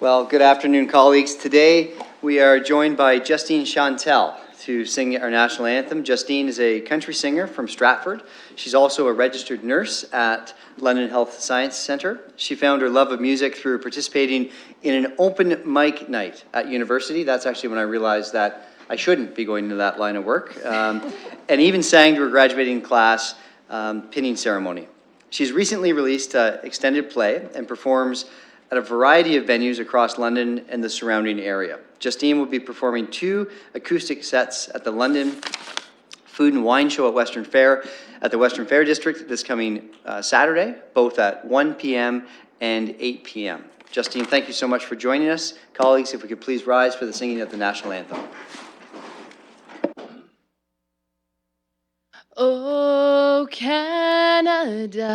Well, good afternoon, colleagues. Today, we are joined by Justine Chantel to sing our national anthem. Justine is a country singer from Stratford. She's also a registered nurse at London Health Science Centre. She found her love of music through participating in an open mic night at university. That's actually when I realized that I shouldn't be going into that line of work, and even sang to her graduating class pinning ceremony. She's recently released an extended play and performs at a variety of venues across London and the surrounding area. Justine will be performing 2 acoustic sets at the London Food and Wine Show at Western Fair at the Western Fair District this coming Saturday, both at 1 p.m. and 8 p.m. Justine, thank you so much for joining us. Colleagues, if we could please rise for the singing of the national anthem. Oh, Canada,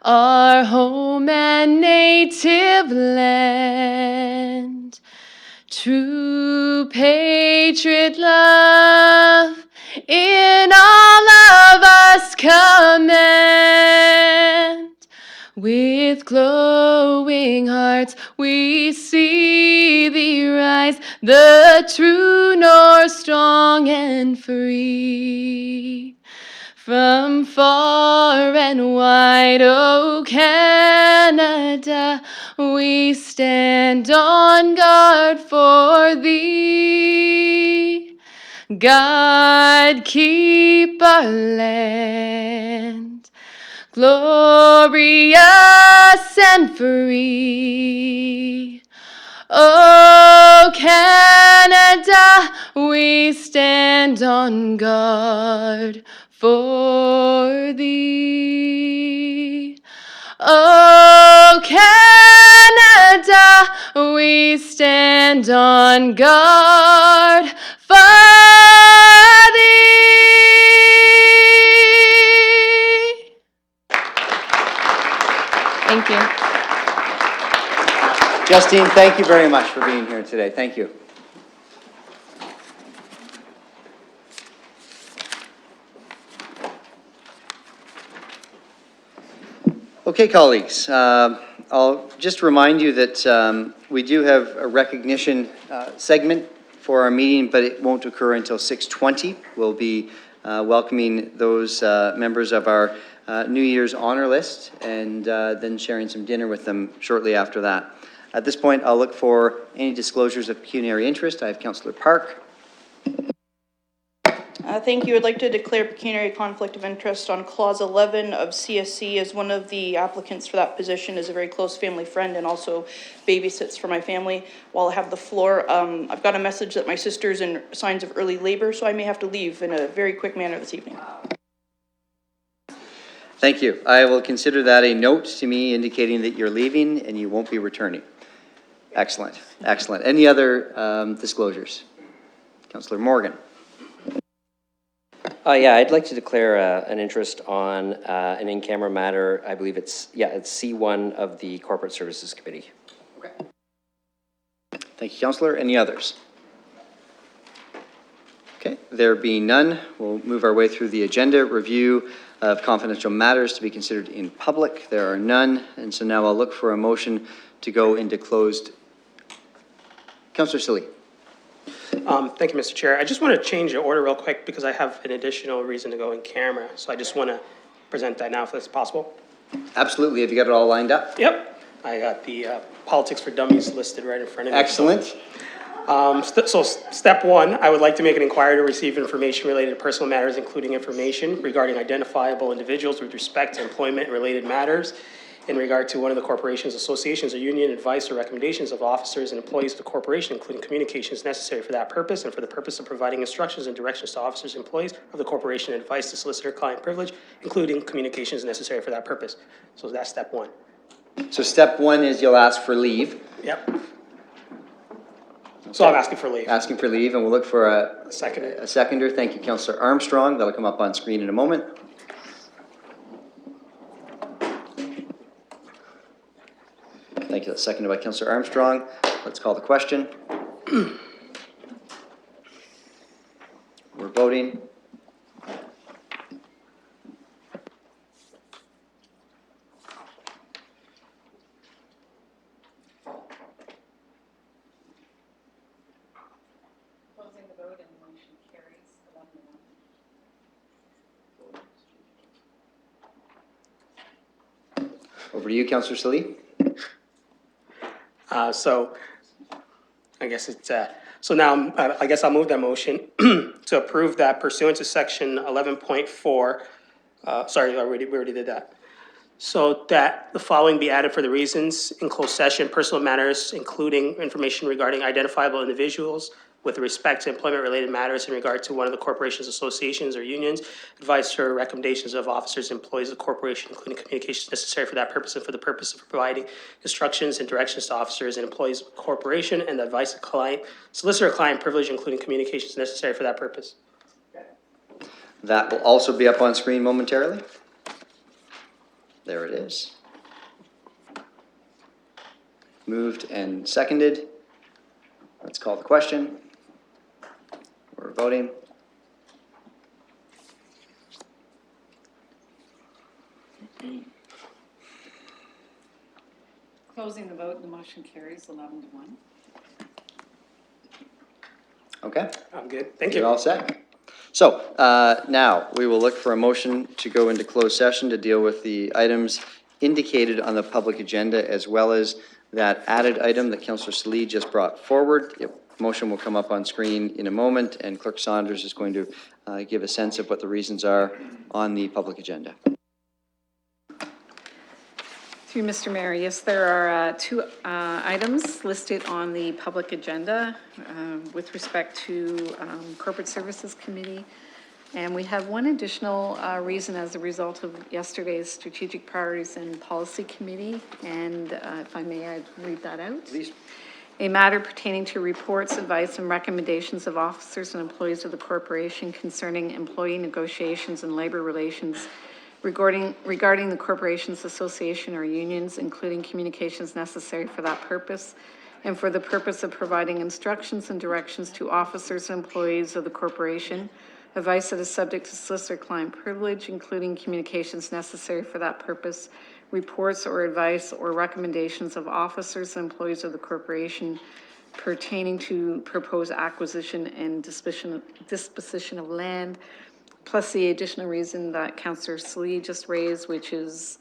our home and native land, true patriot love in all of us command. With glowing hearts we see thee rise, the true North, strong and free. From far and wide, O Canada, we stand on guard for thee. God keep our land glorious and free. Oh, Canada, we stand on guard for thee. Oh, Canada, we stand on guard for thee. Thank you. Justine, thank you very much for being here today. Thank you. Okay, colleagues, I'll just remind you that we do have a recognition segment for our meeting, but it won't occur until 6:20. We'll be welcoming those members of our New Year's honor list and then sharing some dinner with them shortly after that. At this point, I'll look for any disclosures of pecuniary interest. I have Councillor Park. Thank you. I'd like to declare pecuniary conflict of interest on Clause 11 of CSC, as one of the applicants for that position is a very close family friend and also babysits for my family. While I have the floor, I've got a message that my sister's in signs of early labor, so I may have to leave in a very quick manner this evening. Thank you. I will consider that a note to me indicating that you're leaving and you won't be returning. Excellent, excellent. Any other disclosures? Councillor Morgan. Yeah, I'd like to declare an interest on an in-camera matter. I believe it's C1 of the Corporate Services Committee. Okay. Thank you, Councillor. Any others? Okay, there being none, we'll move our way through the agenda. Review of confidential matters to be considered in public. There are none, and so now I'll look for a motion to go into closed. Councillor Silly. Thank you, Mr. Chair. I just want to change the order real quick because I have an additional reason to go in camera. So I just want to present that now if that's possible. Absolutely. Have you got it all lined up? Yep. I got the Politics for Dummies listed right in front of me. Excellent. So step 1, I would like to make an inquiry to receive information related to personal matters, including information regarding identifiable individuals with respect to employment-related matters in regard to one of the corporation's associations or union, advice or recommendations of officers and employees of the corporation, including communications necessary for that purpose and for the purpose of providing instructions and directions to officers and employees of the corporation, and advice to solicitor client privilege, including communications necessary for that purpose. So that's step 1. So step 1 is you'll ask for leave. Yep. So I'm asking for leave. Asking for leave, and we'll look for a Seconder. seconder. Thank you, Councillor Armstrong. That'll come up on screen in a moment. Thank you. That's seconded by Councillor Armstrong. Let's call the question. We're voting. Over to you, Councillor Salee. So I guess it's, so now I guess I'll move that motion to approve that pursuant to section 11.4. Sorry, we already did that. So that the following be added for the reasons in closed session, personal matters, including information regarding identifiable individuals with respect to employment-related matters in regard to one of the corporations, associations, or unions, advice or recommendations of officers, employees of the corporation, including communications necessary for that purpose and for the purpose of providing instructions and directions to officers and employees of the corporation, and the advice of client, solicitor client privilege, including communications necessary for that purpose. That will also be up on screen momentarily. There it is. Moved and seconded. Let's call the question. We're voting. Closing the vote, the motion carries 11 to 1. Okay, I'm good. Thank you're you. all set. So now we will look for a motion to go into closed session to deal with the items indicated on the public agenda, as well as that added item that Councillor Salee just brought forward. Motion will come up on screen in a moment, and Clerk Saunders is going to give a sense of what the reasons are on the public agenda. Through Mr. Mayor, yes, there are two items listed on the public agenda with respect to Corporate Services Committee. And we have one additional reason as a result of yesterday's Strategic Priorities and Policy Committee. And if I may, I'd read that out. Please. A matter pertaining to reports, advice, and recommendations of officers and employees of the corporation concerning employee negotiations and labor relations regarding the corporation's association or unions, including communications necessary for that purpose, and for the purpose of providing instructions and directions to officers and employees of the corporation, advice that is subject to solicitor-client privilege, including communications necessary for that purpose, reports or advice or recommendations of officers and employees of the corporation pertaining to proposed acquisition and disposition of land, plus the additional reason that Councillor Salee just raised, which is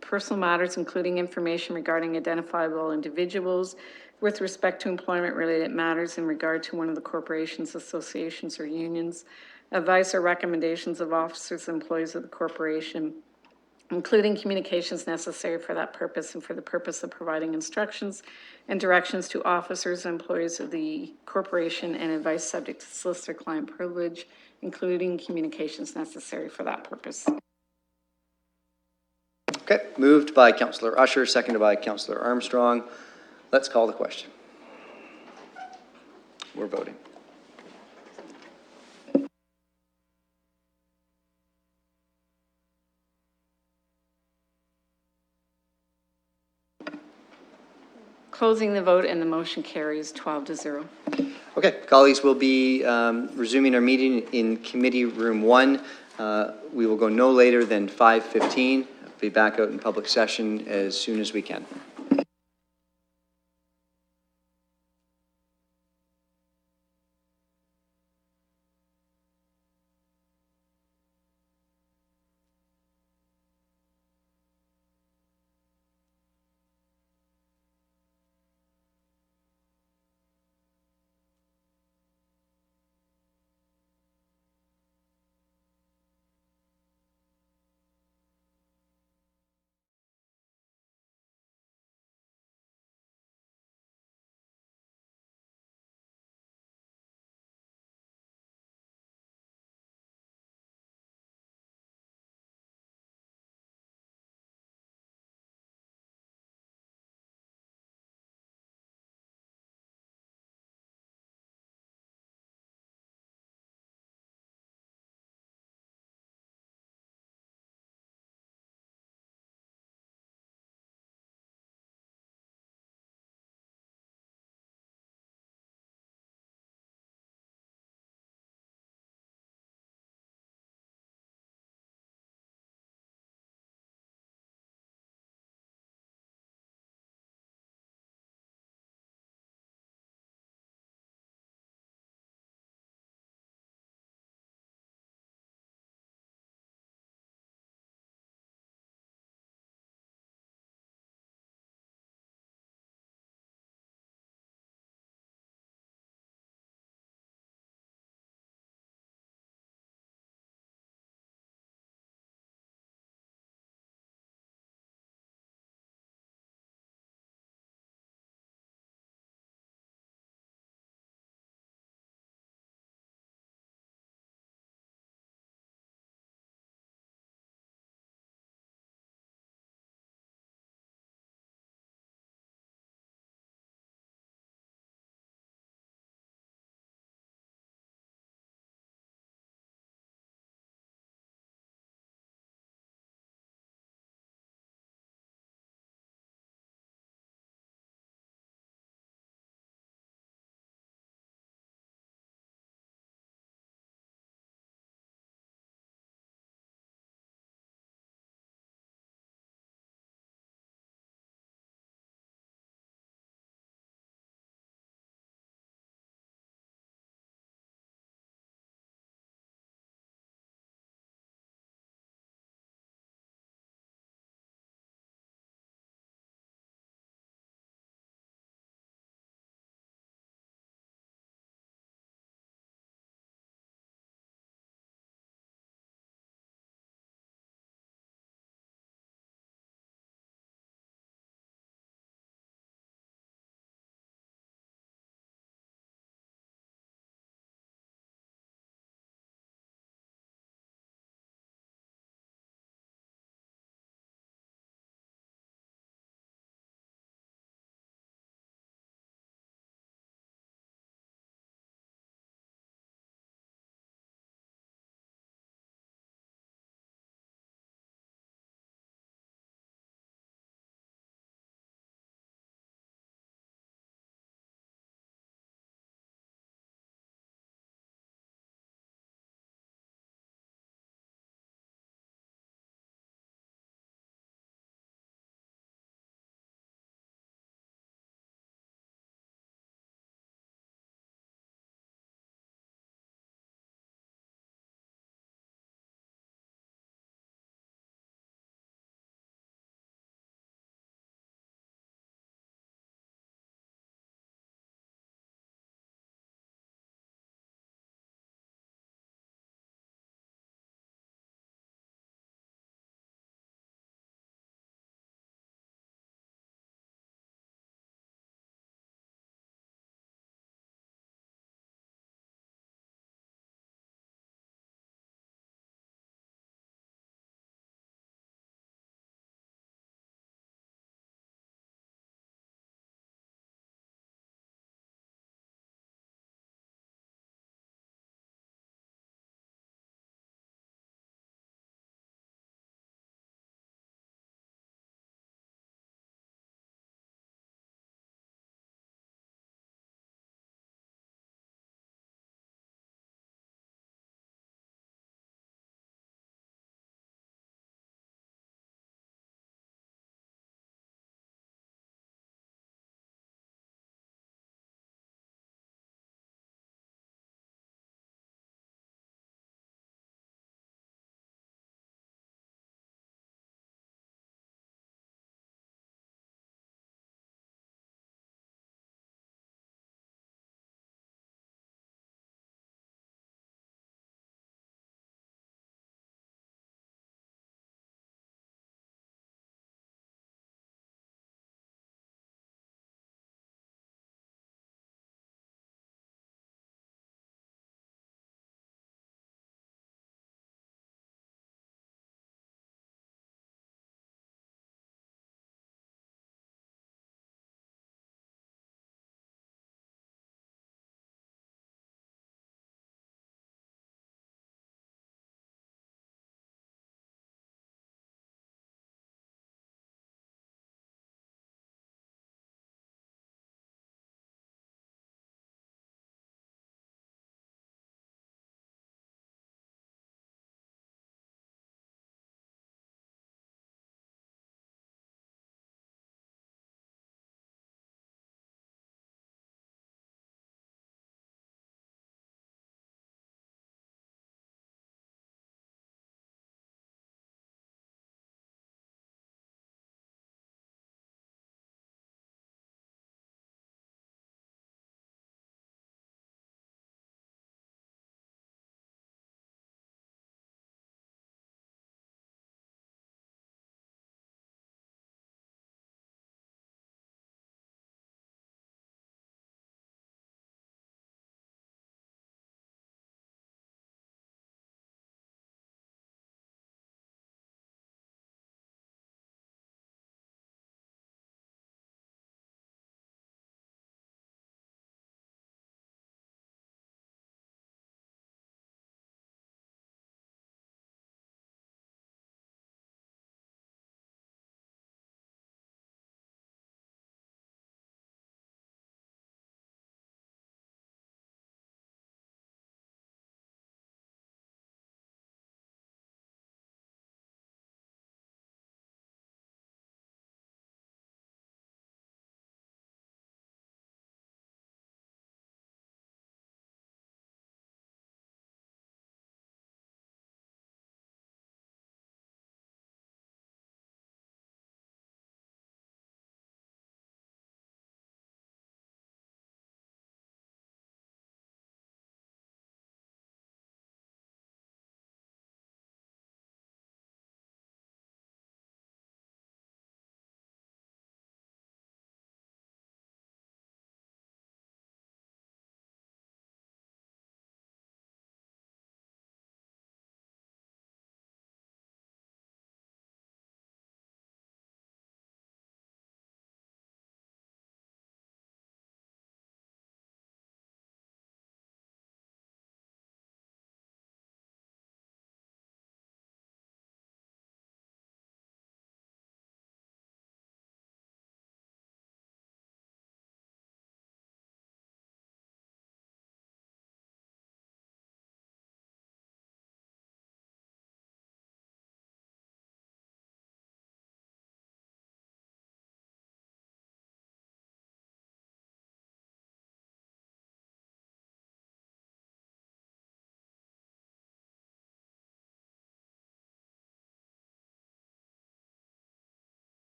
personal matters, including information regarding identifiable individuals with respect to employment-related matters in regard to one of the corporation's associations or unions, advice or recommendations of officers and employees of the corporation, including communications necessary for that purpose and for the purpose of providing instructions and directions to officers and employees of the corporation, and advice subject to solicitor-client privilege, including communications necessary for that purpose. Okay, moved by Councillor Usher, seconded by Councillor Armstrong. Let's call the question. We're voting. Closing the vote, and the motion carries 12 to 0. Okay, colleagues, we'll be resuming our meeting in Committee Room 1. We will go no later than 5:15. Be back out in public session as soon as we can.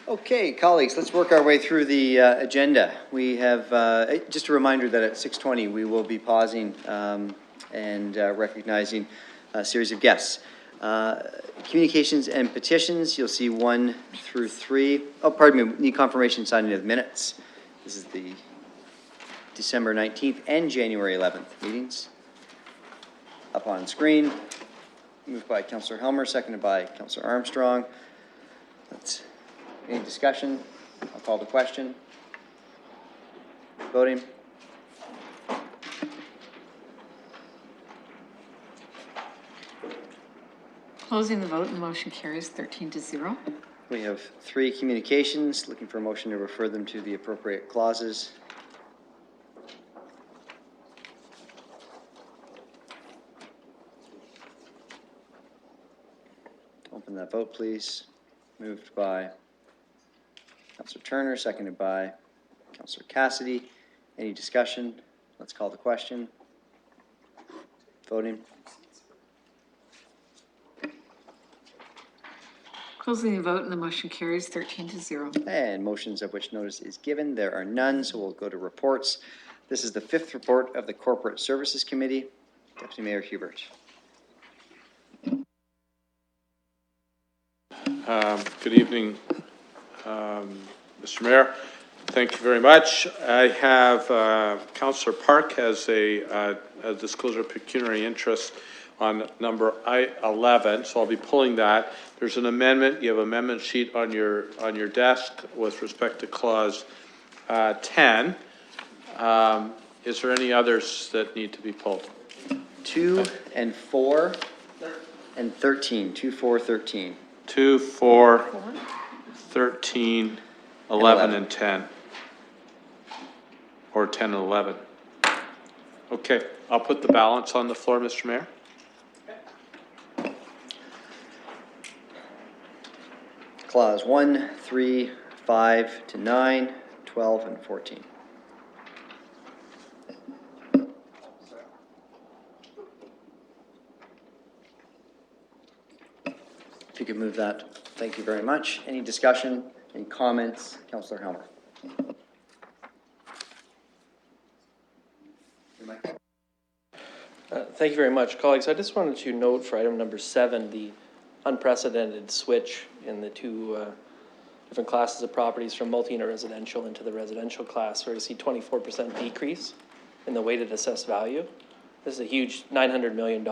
Okay, colleagues, let's work our way through the agenda. We have, just a reminder that at 6:20, we will be pausing and recognizing a series of guests. Communications and petitions, you'll see 1 through 3. Oh, pardon me, need confirmation signing of minutes. This is the December 19th and January 11th meetings. Up on screen, moved by Councillor Helmer, seconded by Councillor Armstrong. Any discussion? I'll call the question. Voting. Closing the vote, and the motion carries 13-0. We have 3 communications, looking for a motion to refer them to the appropriate clauses. Open that vote, please. Moved by Councillor Turner, seconded by Councillor Cassidy. Any discussion? Let's call the question. Voting. Closing the vote, and the motion carries 13-0. And motions of which notice is given. There are none, so we'll go to reports. This is the 5th report of the Corporate Services Committee. Deputy Mayor Hubert. Good evening, Mr. Mayor. Thank you very much. I have Councillor Park has a disclosure of pecuniary interest on number I-11, so I'll be pulling that. There's an amendment. You have an amendment sheet on your desk with respect to clause 10. Is there any others that need to be pulled? 2 and 4 and 13. 2, 4, 13. 2, 4, 13, 11, and 10. Or 10 and 11. Okay, I'll put the balance on the floor, Mr. Mayor. Clause 1, 3, 5 to 9, 12, and 14. If you could move that, thank you very much. Any discussion, any comments? Councillor Helmer. Thank you very much. Colleagues, I just wanted to note for item number 7, the unprecedented switch in the 2 different classes of properties from multi-unit residential into the residential class, where you see 24% decrease in the weighted assessed value. This is a huge $900 million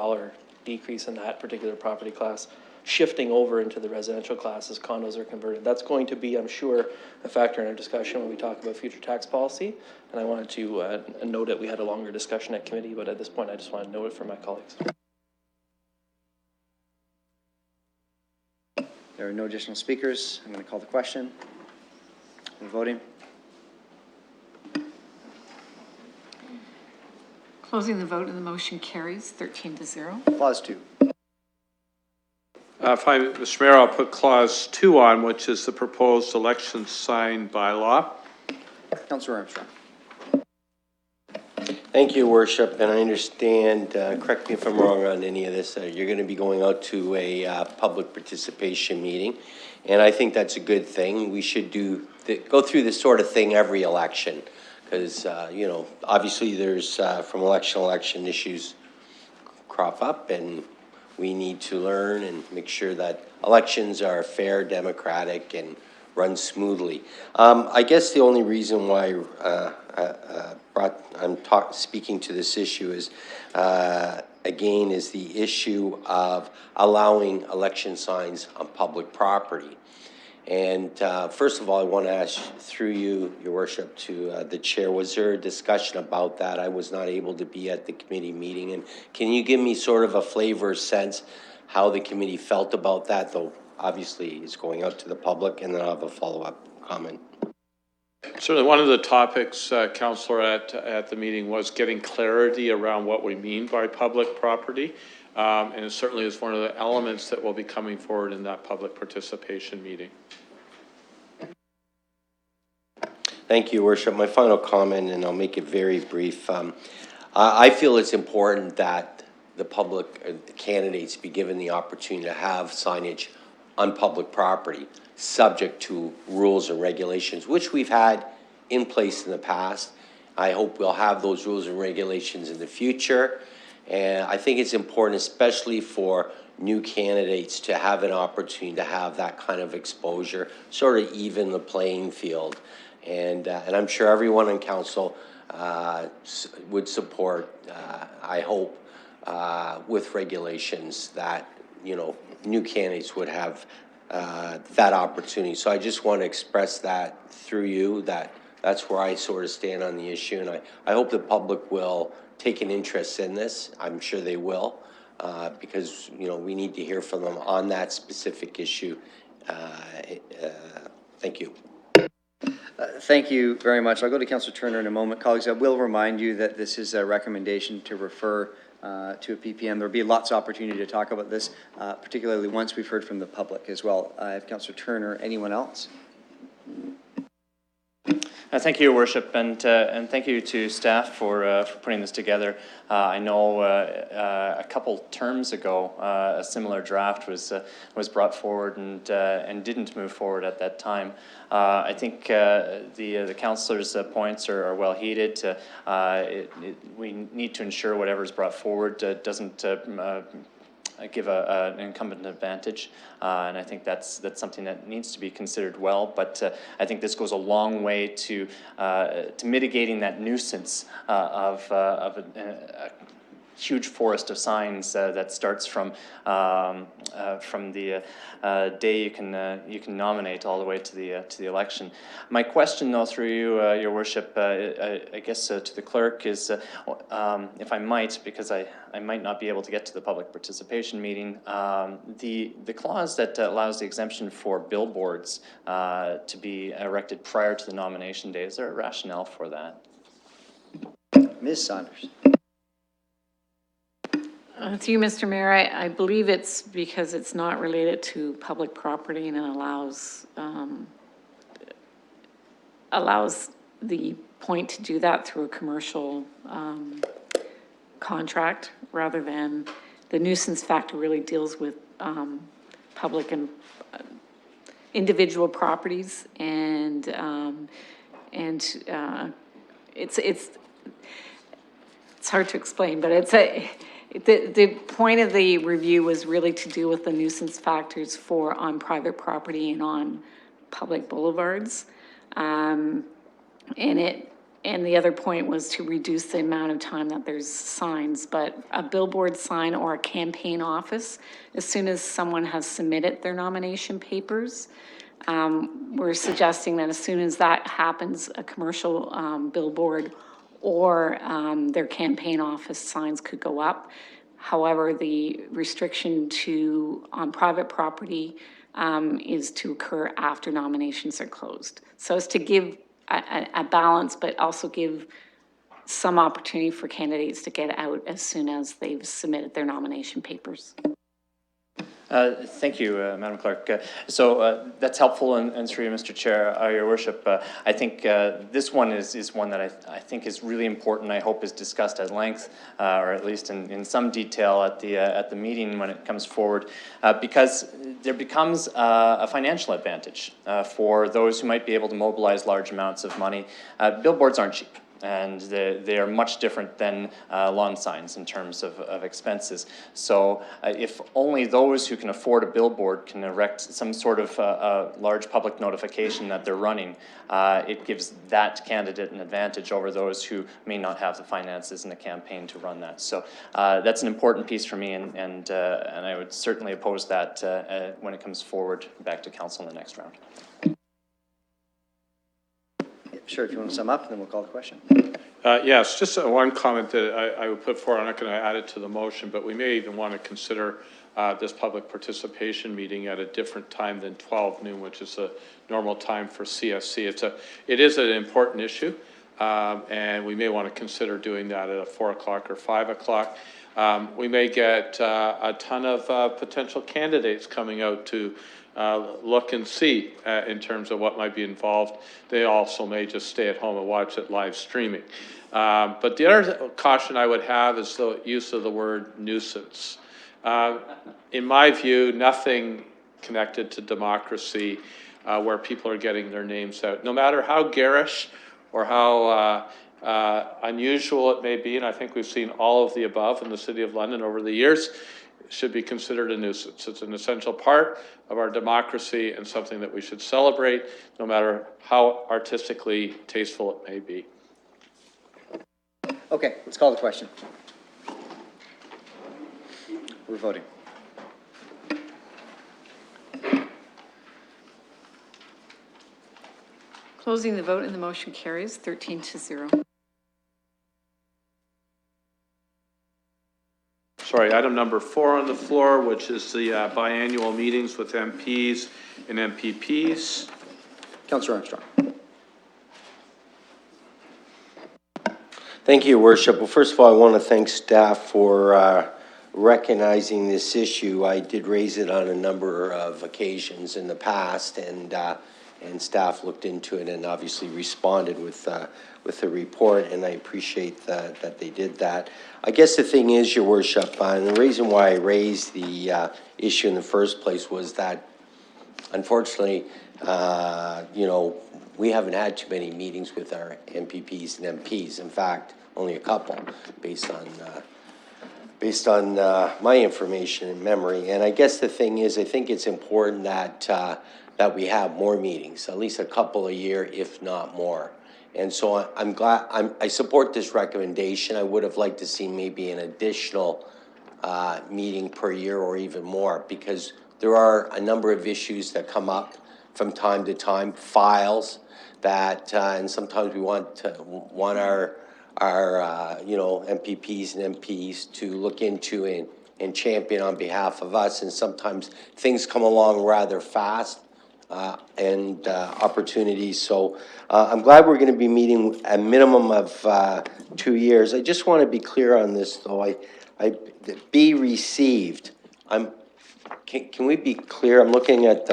decrease in that particular property class, shifting over into the residential class as condos are converted. That's going to be, I'm sure, a factor in our discussion when we talk about future tax policy. And I wanted to note it. We had a longer discussion at committee, but at this point, I just want to note it for my colleagues. There are no additional speakers. I'm going to call the question. We're voting. Closing the vote, and the motion carries 13-0. Clause 2. Fine, Mr. Mayor, I'll put clause 2 on, which is the proposed election sign bylaw. Councillor Armstrong. Thank you, Worship, and I understand, correct me if I'm wrong on any of this, you're going to be going out to a public participation meeting, and I think that's a good thing. We should go through this sort of thing every election, because, you know, obviously there's, from election to election, issues crop up, and we need to learn and make sure that elections are fair, democratic, and run smoothly. I guess the only reason why I'm speaking to this issue is, again, is the issue of allowing election signs on public property. And first of all, I want to ask through you, Your Worship, to the chair, was there a discussion about that? I was not able to be at the committee meeting. And can you give me sort of a flavor sense how the committee felt about that, though obviously it's going out to the public, and then I'll have a follow-up comment. Certainly, one of the topics, Councillor, at the meeting was getting clarity around what we mean by public property. And it certainly is one of the elements that will be coming forward in that public participation meeting. Thank you, Worship. My final comment, and I'll make it very brief. I feel it's important that the public, the candidates, be given the opportunity to have signage on public property, subject to rules and regulations, which we've had in place in the past. I hope we'll have those rules and regulations in the future. And I think it's important, especially for new candidates, to have an opportunity to have that kind of exposure, sort of even the playing field. And I'm sure everyone in council would support, I hope, with regulations that, you know, new candidates would have that opportunity. So I just want to express that through you, that's where I sort of stand on the issue. And I hope the public will take an interest in this. I'm sure they will, because, you know, we need to hear from them on that specific issue. Thank you. Thank you very much. I'll go to Councillor Turner in a moment. Colleagues, I will remind you that this is a recommendation to refer to a PPM. There'll be lots of opportunity to talk about this, particularly once we've heard from the public as well. I have Councillor Turner. Anyone else? Thank you, Your Worship, and thank you to staff for putting this together. I know a couple terms ago a similar draft was brought forward and didn't move forward at that time. I think the councillors' points are well heeded. We need to ensure whatever is brought forward doesn't give an incumbent advantage, and I think that's something that needs to be considered well. But I think this goes a long way to mitigating that nuisance of a huge forest of signs that starts from the day you can nominate all the way to the election. My question, though, through you, Your Worship, I guess to the clerk is, if I might, because I might not be able to get to the public participation meeting, the clause that allows the exemption for billboards to be erected prior to the nomination day, is there a rationale for that? Ms. Saunders. To you, Mr. Mayor, I believe it's because it's not related to public property and it allows the point to do that through a commercial contract, rather than the nuisance factor really deals with public and individual properties, and it's hard to explain, but the point of the review was really to deal with the nuisance factors on private property and on public boulevards. And the other point was to reduce the amount of time that there's signs, but a billboard sign or a campaign office, as soon as someone has submitted their nomination papers, we're suggesting that as soon as that happens, a commercial billboard or their campaign office signs could go up. However, the restriction on private property is to occur after nominations are closed. So as to give a balance, but also give some opportunity for candidates to get out as soon as they've submitted their nomination papers. Thank you, Madam Clerk. So that's helpful, and through you, Mr. Chair, Your Worship, I think this one is one that I think is really important. I hope is discussed at length, or at least in some detail at the meeting when it comes forward, because there becomes a financial advantage for those who might be able to mobilize large amounts of money. Billboards aren't cheap, and they are much different than lawn signs in terms of expenses. So if only those who can afford a billboard can erect some sort of large public notification that they're running, it gives that candidate an advantage over those who may not have the finances in the campaign to run that. So that's an important piece for me, and I would certainly oppose that when it comes forward back to council in the next round. Sure, if you want to sum up, then we'll call the question. Yes, just one comment that I would put forward. I'm not going to add it to the motion, but we may even want to consider this public participation meeting at a different time than 12 noon, which is a normal time for CSC. It is an important issue, and we may want to consider doing that at 4 o'clock or 5 o'clock. We may get a ton of potential candidates coming out to look and see in terms of what might be involved. They also may just stay at home and watch it live streaming. But the other caution I would have is the use of the word nuisance. In my view, nothing connected to democracy, where people are getting their names out. No matter how garish or how unusual it may be, and I think we've seen all of the above in the City of London over the years, it should be considered a nuisance. It's an essential part of our democracy and something that we should celebrate, no matter how artistically tasteful it may be. Okay, let's call the question. We're voting. Closing the vote and the motion carries 13-0. Sorry, item number 4 on the floor, which is the biannual meetings with MPs and MPPs. Councillor Armstrong. Thank you, Your Worship. Well, first of all, I want to thank staff for recognizing this issue. I did raise it on a number of occasions in the past, and staff looked into it and obviously responded with the report, and I appreciate that they did that. I guess the thing is, Your Worship, and the reason why I raised the issue in the first place was that, unfortunately, you know, we haven't had too many meetings with our MPPs and MPs. In fact, only a couple, based on my information and memory. And I guess the thing is, I think it's important that that we have more meetings, at least a couple a year, if not more. And so I'm glad, I support this recommendation. I would have liked to see maybe an additional meeting per year or even more, because there are a number of issues that come up from time to time, files that, and sometimes we want our you know, MPPs and MPs to look into and champion on behalf of us. And sometimes things come along rather fast and opportunities. So I'm glad we're going to be meeting a minimum of 2 years. I just want to be clear on this, though. Be received. Can we be clear? I'm looking at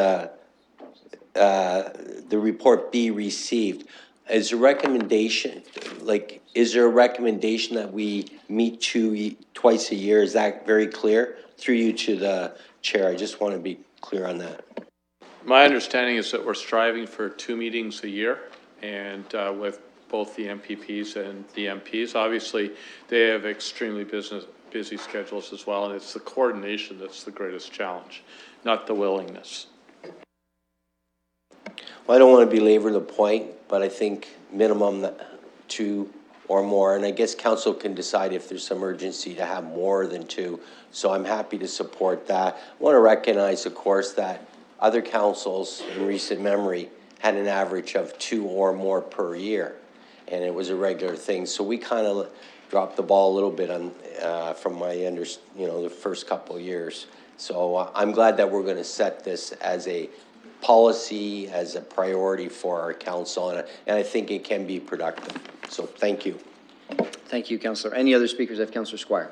the report be received. Is a recommendation, like, is there a recommendation that we meet twice a year? Is that very clear? Through you to the chair, I just want to be clear on that. My understanding is that we're striving for 2 meetings a year, and with both the MPPs and the MPs. Obviously, they have extremely busy schedules as well, and it's the coordination that's the greatest challenge, not the willingness. Well, I don't want to belabor the point, but I think minimum 2 or more, and I guess council can decide if there's some urgency to have more than 2, so I'm happy to support that. I want to recognize, of course, that other councils in recent memory had an average of 2 or more per year, and it was a regular thing, so we kind of dropped the ball a little bit on from my the first couple of years. So I'm glad that we're going to set this as a policy, as a priority for our council, and I think it can be productive. So thank you. Thank you, Councillor. Any other speakers? I have Councillor Squire.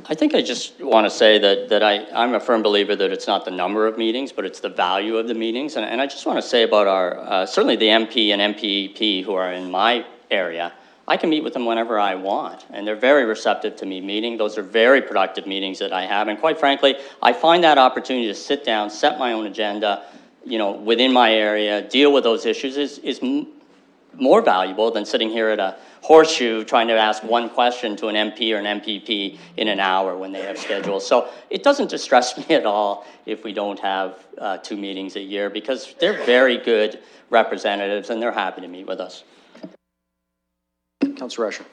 I think I just want to say that I'm a firm believer that it's not the number of meetings, but it's the value of the meetings. And I just want to say about our, certainly the MP and MPP who are in my area, I can meet with them whenever I want, and they're very receptive to me meeting. Those are very productive meetings that I have, and quite frankly, I find that opportunity to sit down, set my own agenda, you know, within my area, deal with those issues is more valuable than sitting here at a horseshoe trying to ask one question to an MP or an MPP in an hour when they have schedules. So it doesn't distress me at all if we don't have 2 meetings a year, because they're very good representatives and they're happy to meet with us. Councillor Usher.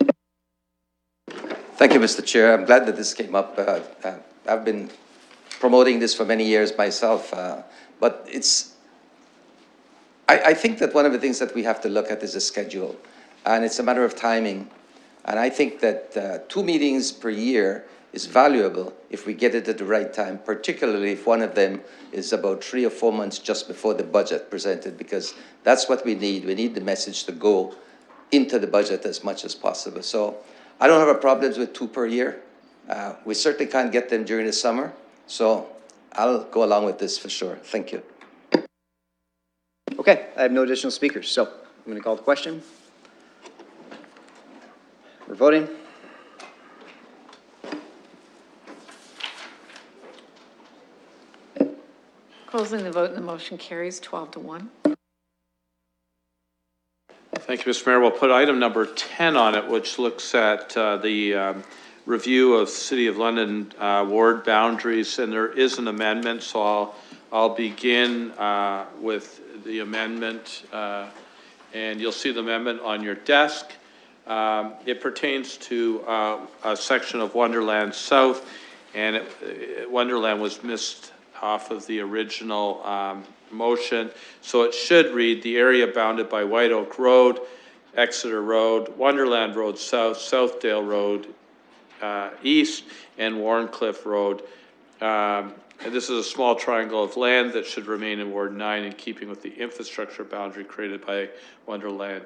Thank you, Mr. Chair. I'm glad that this came up. I've been promoting this for many years myself, but I think that one of the things that we have to look at is the schedule, and it's a matter of timing. And I think that 2 meetings per year is valuable if we get it at the right time, particularly if one of them is about 3 or 4 months just before the budget presented, because that's what we need. We need the message to go into the budget as much as possible. So I don't have a problem with 2 per year. We certainly can't get them during the summer, so I'll go along with this for sure. Thank you. Okay, I have no additional speakers, so I'm going to call the question. We're voting. Closing the vote and the motion carries 12-1. Thank you, Mr. Mayor. We'll put item number 10 on it, which looks at the review of City of London ward boundaries, and there is an amendment, so I'll begin with the amendment, and you'll see the amendment on your desk. It pertains to a section of Wonderland South, and Wonderland was missed off of the original motion. So it should read, the area bounded by White Oak Road, Exeter Road, Wonderland Road South, Southdale Road East, and Warncliffe Road. And this is a small triangle of land that should remain in Ward 9 in keeping with the infrastructure boundary created by Wonderland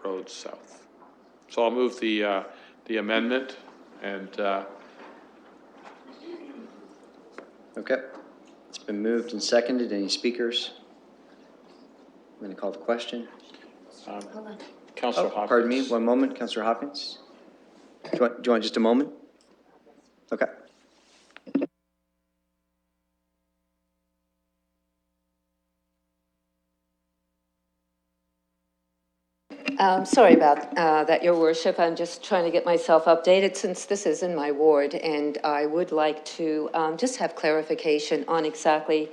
Road South. So I'll move the amendment and Okay. It's been moved and seconded. Any speakers? I'm going to call the question. Councillor Hopkins. Pardon me, one moment, Councillor Hopkins. Do you want just a moment? Okay. Sorry about that, Your Worship. I'm just trying to get myself updated since this is in my ward, and I would like to just have clarification on exactly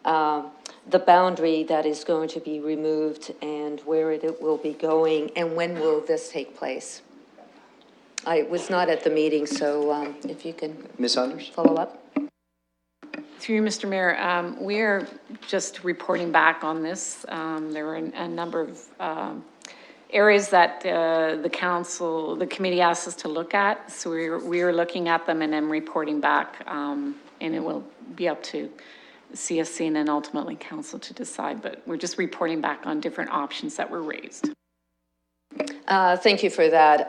the boundary that is going to be removed and where it will be going, and when will this take place? I was not at the meeting, so if you can Ms. Saunders? follow up. Through you, Mr. Mayor, we're just reporting back on this. There were a number of areas that the committee asked us to look at. So we're looking at them and then reporting back, and it will be up to CSC and then ultimately council to decide. But we're just reporting back on different options that were raised. Thank you for that.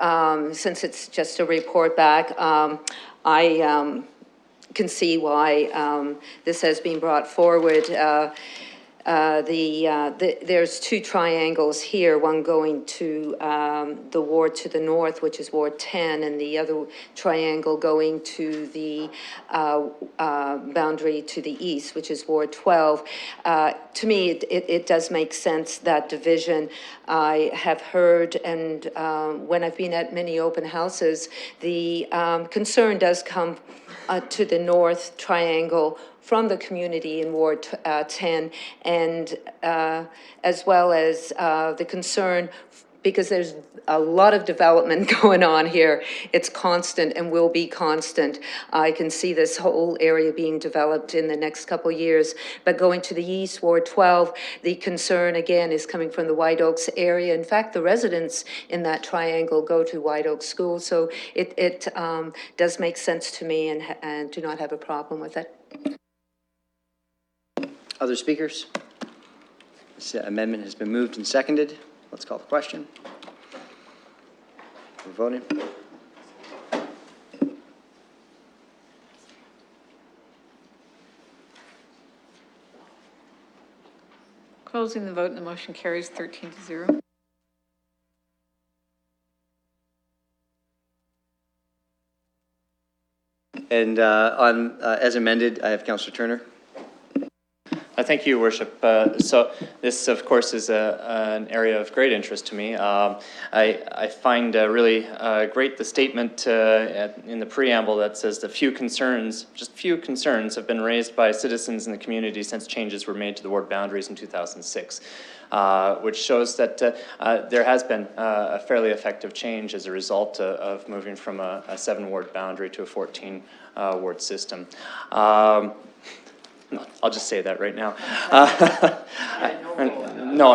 Since it's just a report back, I can see why this has been brought forward. There's two triangles here, one going to the ward to the north, which is Ward 10, and the other triangle going to the boundary to the east, which is Ward 12. To me, it does make sense, that division. I have heard, and when I've been at many open houses, the concern does come to the north triangle from the community in Ward 10, and as well as the concern, because there's a lot of development going on here. It's constant and will be constant. I can see this whole area being developed in the next couple years. But going to the east, Ward 12, the concern again is coming from the White Oaks area. In fact, the residents in that triangle go to White Oaks School, so it does make sense to me, and do not have a problem with it. Other speakers? This amendment has been moved and seconded. Let's call the question. We're voting. Closing the vote and the motion carries 13-0. And as amended, I have Councillor Turner. Thank you, Your Worship. So this, of course, is an area of great interest to me. I find really great the statement in the preamble that says the just few concerns have been raised by citizens in the community since changes were made to the ward boundaries in 2006. Which shows that there has been a fairly effective change as a result of moving from a 7-ward boundary to a 14-ward system. No, I'll just say that right now. No,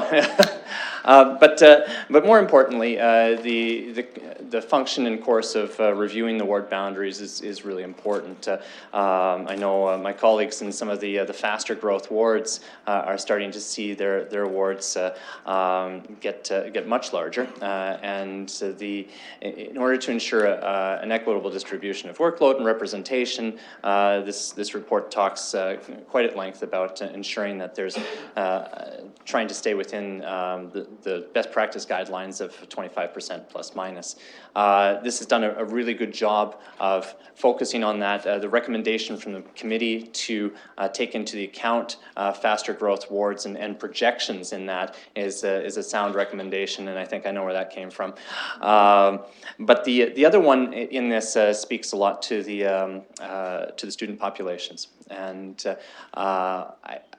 but more importantly, the function and course of reviewing the ward boundaries is really important. I know my colleagues in some of the faster growth wards are starting to see their wards get much larger, and in order to ensure an equitable distribution of workload and representation, this report talks quite at length about ensuring that there's trying to stay within the best practice guidelines of 25% plus minus. This has done a really good job of focusing on that. The recommendation from the committee to take into the account faster growth wards and projections in that is a sound recommendation, and I think I know where that came from. But the other one in this speaks a lot to the student populations, and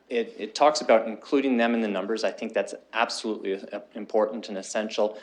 it talks about including them in the numbers. I think that's absolutely important and essential.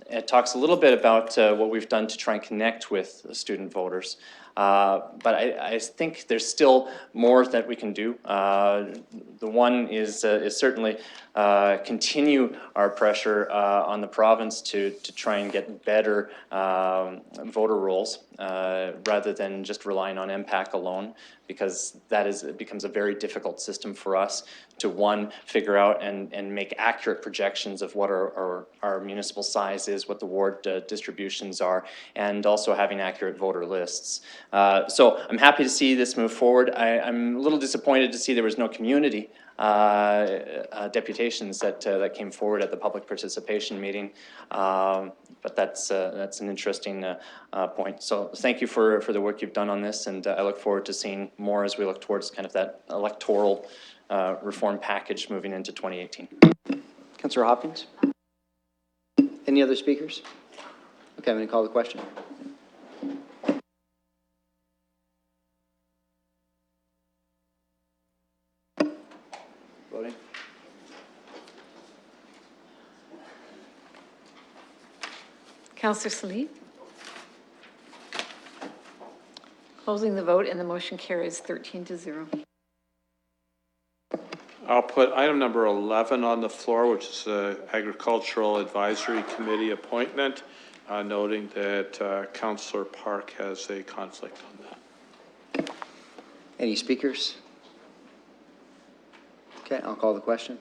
It talks a little bit about what we've done to try and connect with student voters. But I think there's still more that we can do. The one is certainly continue our pressure on the province to try and get better voter rolls rather than just relying on MPAC alone, because it becomes a very difficult system for us to, one, figure out and make accurate projections of what our municipal size is, what the ward distributions are, and also having accurate voter lists. So I'm happy to see this move forward. I'm a little disappointed to see there was no community deputations that came forward at the public participation meeting, but that's an interesting point. So thank you for the work you've done on this, and I look forward to seeing more as we look towards kind of that electoral reform package moving into 2018. Councillor Hopkins? Any other speakers? Okay, I'm going to call the question. Voting. Councillor Salih? Closing the vote, and the motion carries 13-0. I'll put item number 11 on the floor, which is the Agricultural Advisory Committee appointment, noting that Councillor Park has a conflict on that. Any speakers? Okay, I'll call the question.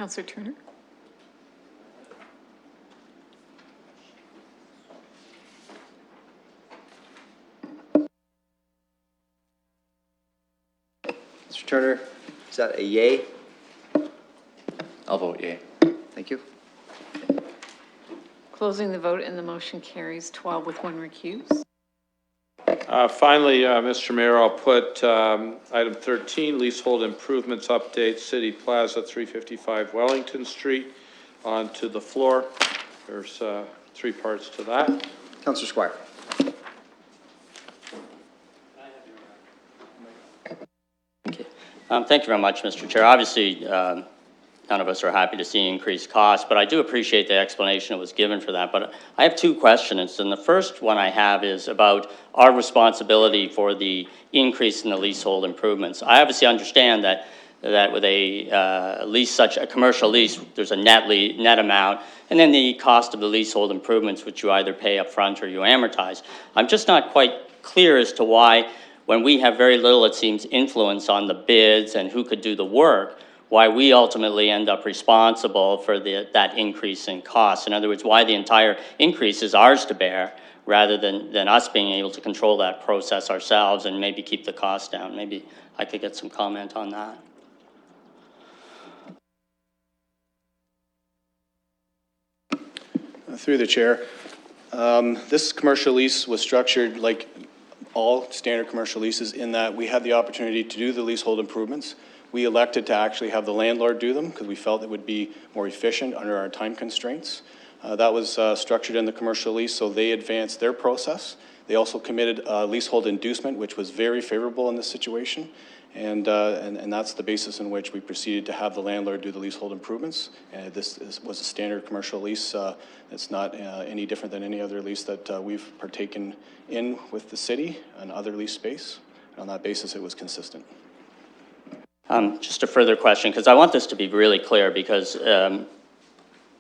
Councillor Turner? Mr. Turner, is that a yay? I'll vote yay. Thank you. Closing the vote, and the motion carries 12 with 1 recuse. Finally, Mr. Mayor, I'll put item 13, leasehold improvements update, City Plaza, 355 Wellington Street, onto the floor. There's 3 parts to that. Councillor Squire. Thank you very much, Mr. Chair. Obviously, none of us are happy to see increased costs, but I do appreciate the explanation that was given for that. But I have 2 questions, and the first one I have is about our responsibility for the increase in the leasehold improvements. I obviously understand that with a lease, such a commercial lease, there's a net amount, and then the cost of the leasehold improvements, which you either pay up front or you amortize. I'm just not quite clear as to why, when we have very little, it seems, influence on the bids and who could do the work, why we ultimately end up responsible for that increase in costs. In other words, why the entire increase is ours to bear, rather than us being able to control that process ourselves and maybe keep the costs down. Maybe I could get some comment on that. Through the chair, this commercial lease was structured like all standard commercial leases in that we had the opportunity to do the leasehold improvements. We elected to actually have the landlord do them because we felt it would be more efficient under our time constraints. That was structured in the commercial lease, so they advanced their process. They also committed a leasehold inducement, which was very favorable in this situation. And that's the basis in which we proceeded to have the landlord do the leasehold improvements. This was a standard commercial lease. It's not any different than any other lease that we've partaken in with the city and other lease space. And on that basis, it was consistent. Just a further question, because I want this to be really clear, because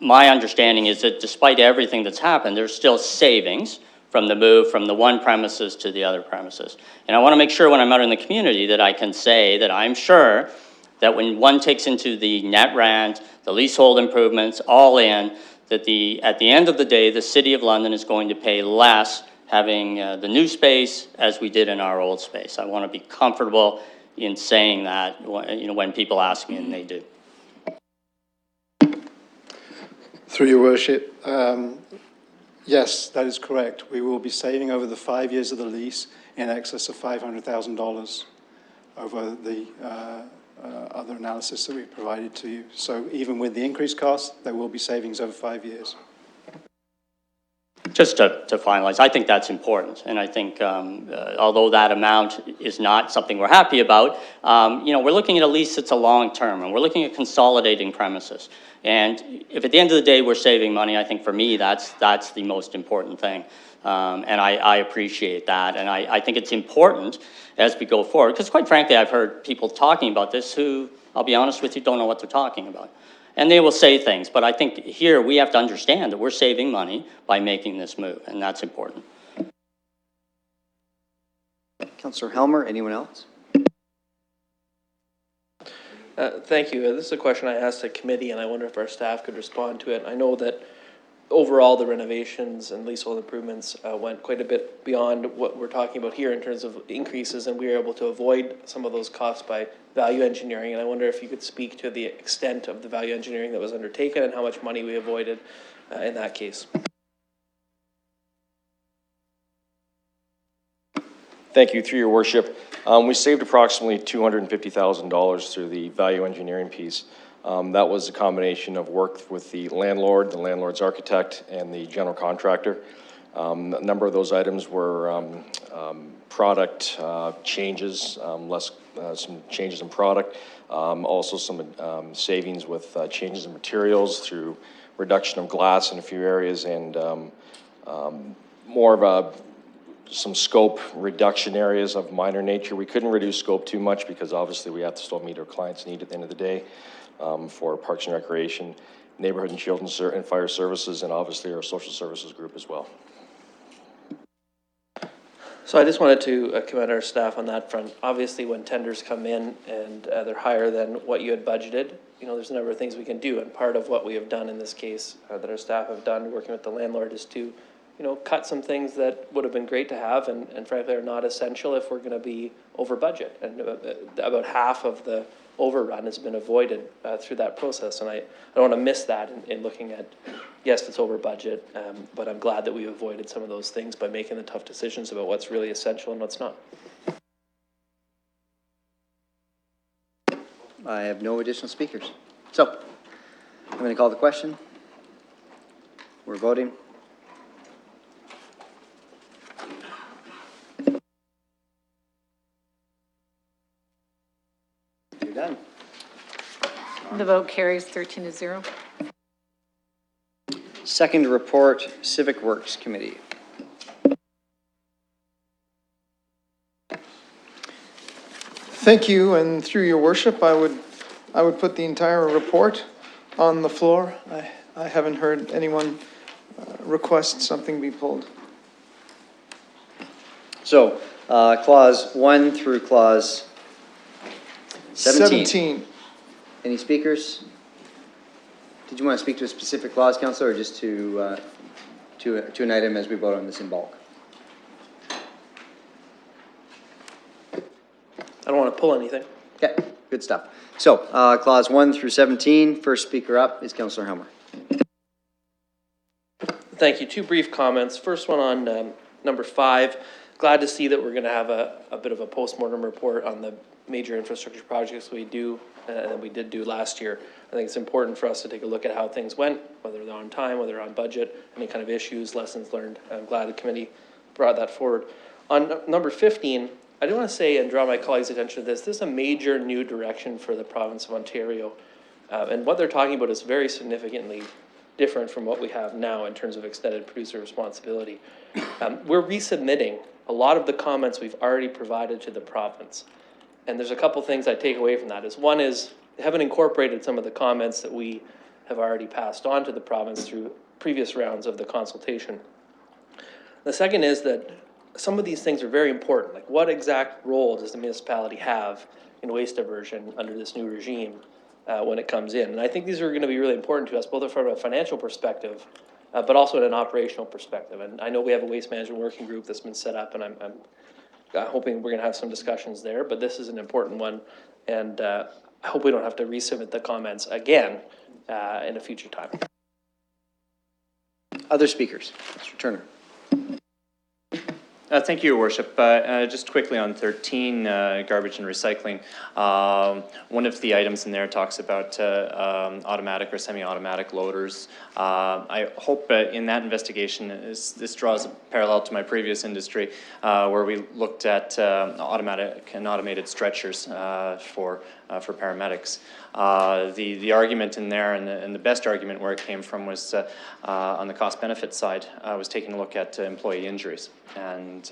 my understanding is that despite everything that's happened, there's still savings from the move from the one premises to the other premises. And I want to make sure when I'm out in the community that I can say that I'm sure that when one takes into the net rent, the leasehold improvements, all in, that at the end of the day, the City of London is going to pay less having the new space as we did in our old space. I want to be comfortable in saying that, when people ask me, and they do. Through your worship, yes, that is correct. We will be saving over the 5 years of the lease in excess of $500,000 over the other analysis that we've provided to you. So even with the increased cost, there will be savings over 5 years. Just to finalize, I think that's important, and I think although that amount is not something we're happy about, we're looking at a lease that's a long-term, and we're looking at consolidating premises. And if at the end of the day we're saving money, I think for me that's the most important thing, and I appreciate that, and I think it's important as we go forward, because quite frankly I've heard people talking about this who, I'll be honest with you, don't know what they're talking about. And they will say things, but I think here we have to understand that we're saving money by making this move, and that's important. Councillor Helmer, anyone else? Thank you. This is a question I asked at committee, and I wonder if our staff could respond to it. I know that overall the renovations and leasehold improvements went quite a bit beyond what we're talking about here in terms of increases, and we were able to avoid some of those costs by value engineering. And I wonder if you could speak to the extent of the value engineering that was undertaken and how much money we avoided in that case. Thank you. Through your worship, we saved approximately $250,000 through the value engineering piece. That was a combination of work with the landlord's architect, and the general contractor. A number of those items were product changes, some changes in product, also some savings with changes in materials through reduction of glass in a few areas, and more of some scope reduction areas of minor nature. We couldn't reduce scope too much because obviously we have to still meet our clients' need at the end of the day for Parks and Recreation, Neighborhood and Children's and Fire Services, and obviously our Social Services group as well. So I just wanted to commend our staff on that front. Obviously, when tenders come in and they're higher than what you had budgeted, there's a number of things we can do. And part of what we have done in this case, that our staff have done working with the landlord, is to cut some things that would have been great to have and frankly are not essential if we're going to be over budget. And about half of the overrun has been avoided through that process. And I don't want to miss that in looking at, yes, it's over budget, but I'm glad that we avoided some of those things by making the tough decisions about what's really essential and what's not. I have no additional speakers. So, I'm going to call the question. We're voting. You're done. The vote carries 13-0. Second report, Civic Works Committee. Thank you, and through your worship, I would put the entire report on the floor. I haven't heard anyone request something be pulled. So, clause 1 through clause 17. Any speakers? Did you want to speak to a specific clause, Councillor, or just to an item as we vote on this in bulk? I don't want to pull anything. Okay, good stuff. So, clause 1 through 17, first speaker up is Councillor Helmer. Thank you. Two brief comments. First one on number 5. Glad to see that we're going to have a bit of a post-mortem report on the major infrastructure projects we do and we did do last year. I think it's important for us to take a look at how things went, whether they're on time, whether they're on budget, any kind of issues, lessons learned. I'm glad the committee brought that forward. On number 15, I do want to say and draw my colleagues' attention to this. This is a major new direction for the province of Ontario. And what they're talking about is very significantly different from what we have now in terms of extended producer responsibility. We're resubmitting a lot of the comments we've already provided to the province. And there's a couple things I take away from that. One is they haven't incorporated some of the comments that we have already passed on to the province through previous rounds of the consultation. The second is that some of these things are very important, like what exact role does the municipality have in waste diversion under this new regime when it comes in? And I think these are going to be really important to us, both from a financial perspective, but also in an operational perspective. And I know we have a waste management working group that's been set up, and I'm hoping we're going to have some discussions there, but this is an important one. And I hope we don't have to resubmit the comments again in a future time. Other speakers? Mr. Turner. Thank you, Your Worship. Just quickly on 13, garbage and recycling. One of the items in there talks about automatic or semi-automatic loaders. I hope in that investigation, this draws a parallel to my previous industry, where we looked at automatic and automated stretchers for paramedics. The argument in there, and the best argument where it came from, was on the cost-benefit side, was taking a look at employee injuries. And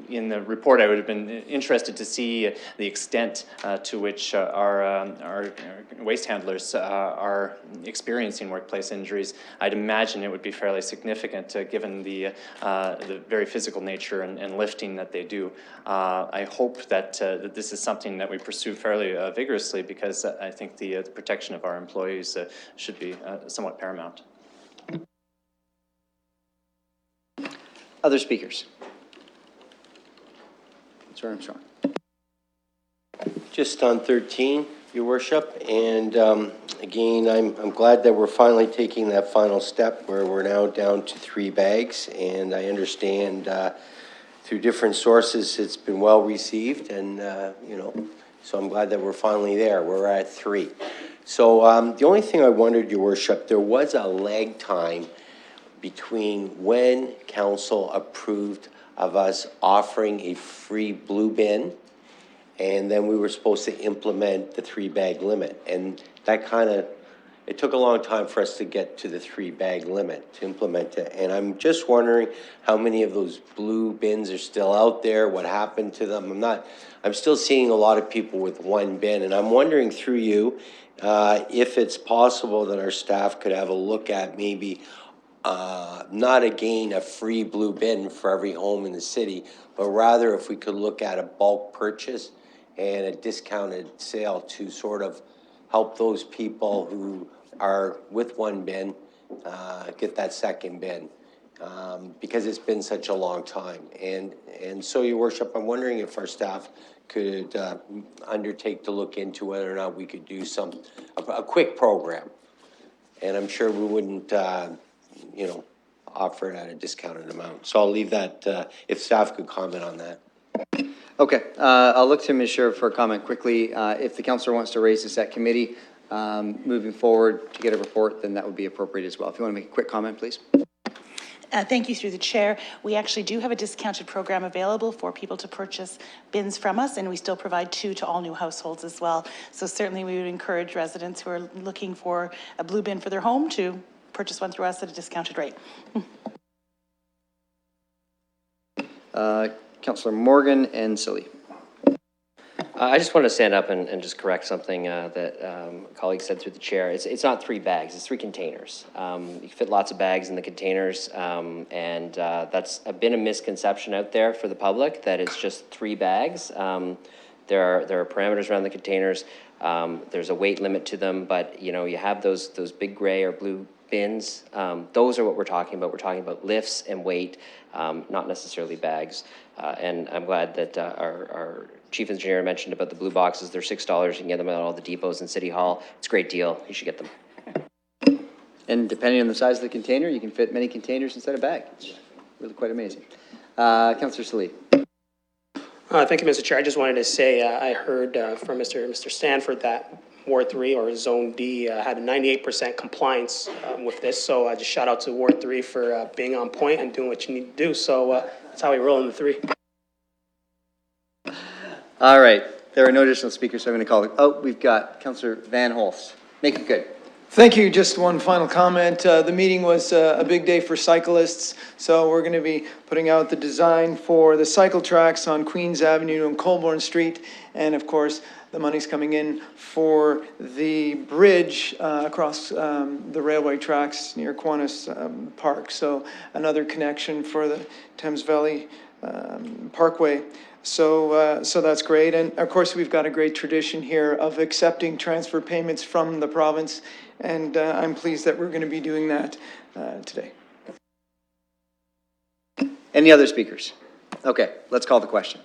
in the report, I would have been interested to see the extent to which our waste handlers are experiencing workplace injuries. I'd imagine it would be fairly significant, given the very physical nature and lifting that they do. I hope that this is something that we pursue fairly vigorously, because I think the protection of our employees should be somewhat paramount. Other speakers? Mr. Armstrong. Just on 13, Your Worship, and again, I'm glad that we're finally taking that final step where we're now down to 3 bags, and I understand through different sources it's been well received, and you know, so I'm glad that we're finally there. We're at 3. So the only thing I wondered, Your Worship, there was a lag time between when council approved of us offering a free blue bin, and then we were supposed to implement the 3-bag limit. And that it took a long time for us to get to the 3-bag limit, to implement it. And I'm just wondering how many of those blue bins are still out there, what happened to them. I'm still seeing a lot of people with 1 bin, and I'm wondering through you, if it's possible that our staff could have a look at maybe not again a free blue bin for every home in the city, but rather if we could look at a bulk purchase and a discounted sale to sort of help those people who are with 1 bin get that 2nd bin, because it's been such a long time. And so, Your Worship, I'm wondering if our staff could undertake to look into whether or not we could do a quick program. And I'm sure we wouldn't you know, offer it at a discounted amount. So I'll leave that, if staff could comment on that. Okay, I'll look to Ms. Sherv for a comment quickly. If the councillor wants to raise this at committee moving forward to get a report, then that would be appropriate as well. If you want to make a quick comment, please. Thank you, through the chair. We actually do have a discounted program available for people to purchase bins from us, and we still provide 2 to all new households as well. So certainly we would encourage residents who are looking for a blue bin for their home to purchase one through us at a discounted rate. Councillor Morgan and Silly. I just want to stand up and just correct something that a colleague said through the chair. It's not 3 bags, it's 3 containers. You can fit lots of bags in the containers, and that's been a misconception out there for the public, that it's just 3 bags. There are parameters around the containers. There's a weight limit to them, but you know, you have those big gray or blue bins. Those are what we're talking about. We're talking about lifts and weight, not necessarily bags. And I'm glad that our chief engineer mentioned about the blue boxes. They're $6. You can get them at all the depots in City Hall. It's a great deal. You should get them. And depending on the size of the container, you can fit many containers instead of bag. It's really quite amazing. Councillor Salih. Thank you, Mr. Chair. I just wanted to say I heard from Mr. Stanford that Ward 3 or Zone D had a 98% compliance with this. So just shout out to Ward 3 for being on point and doing what you need to do. So that's how we roll in the 3. All right. There are no additional speakers, so I'm going to call it. Oh, we've got Councillor Van Holst. Make it good. Thank you. Just one final comment. The meeting was a big day for cyclists, so we're going to be putting out the design for the cycle tracks on Queens Avenue and Colborne Street. And of course, the money's coming in for the bridge across the railway tracks near Kiwanis Park. So another connection for the Thames Valley Parkway. So that's great. And of course, we've got a great tradition here of accepting transfer payments from the province. And I'm pleased that we're going to be doing that today. Any other speakers? Okay, let's call the question.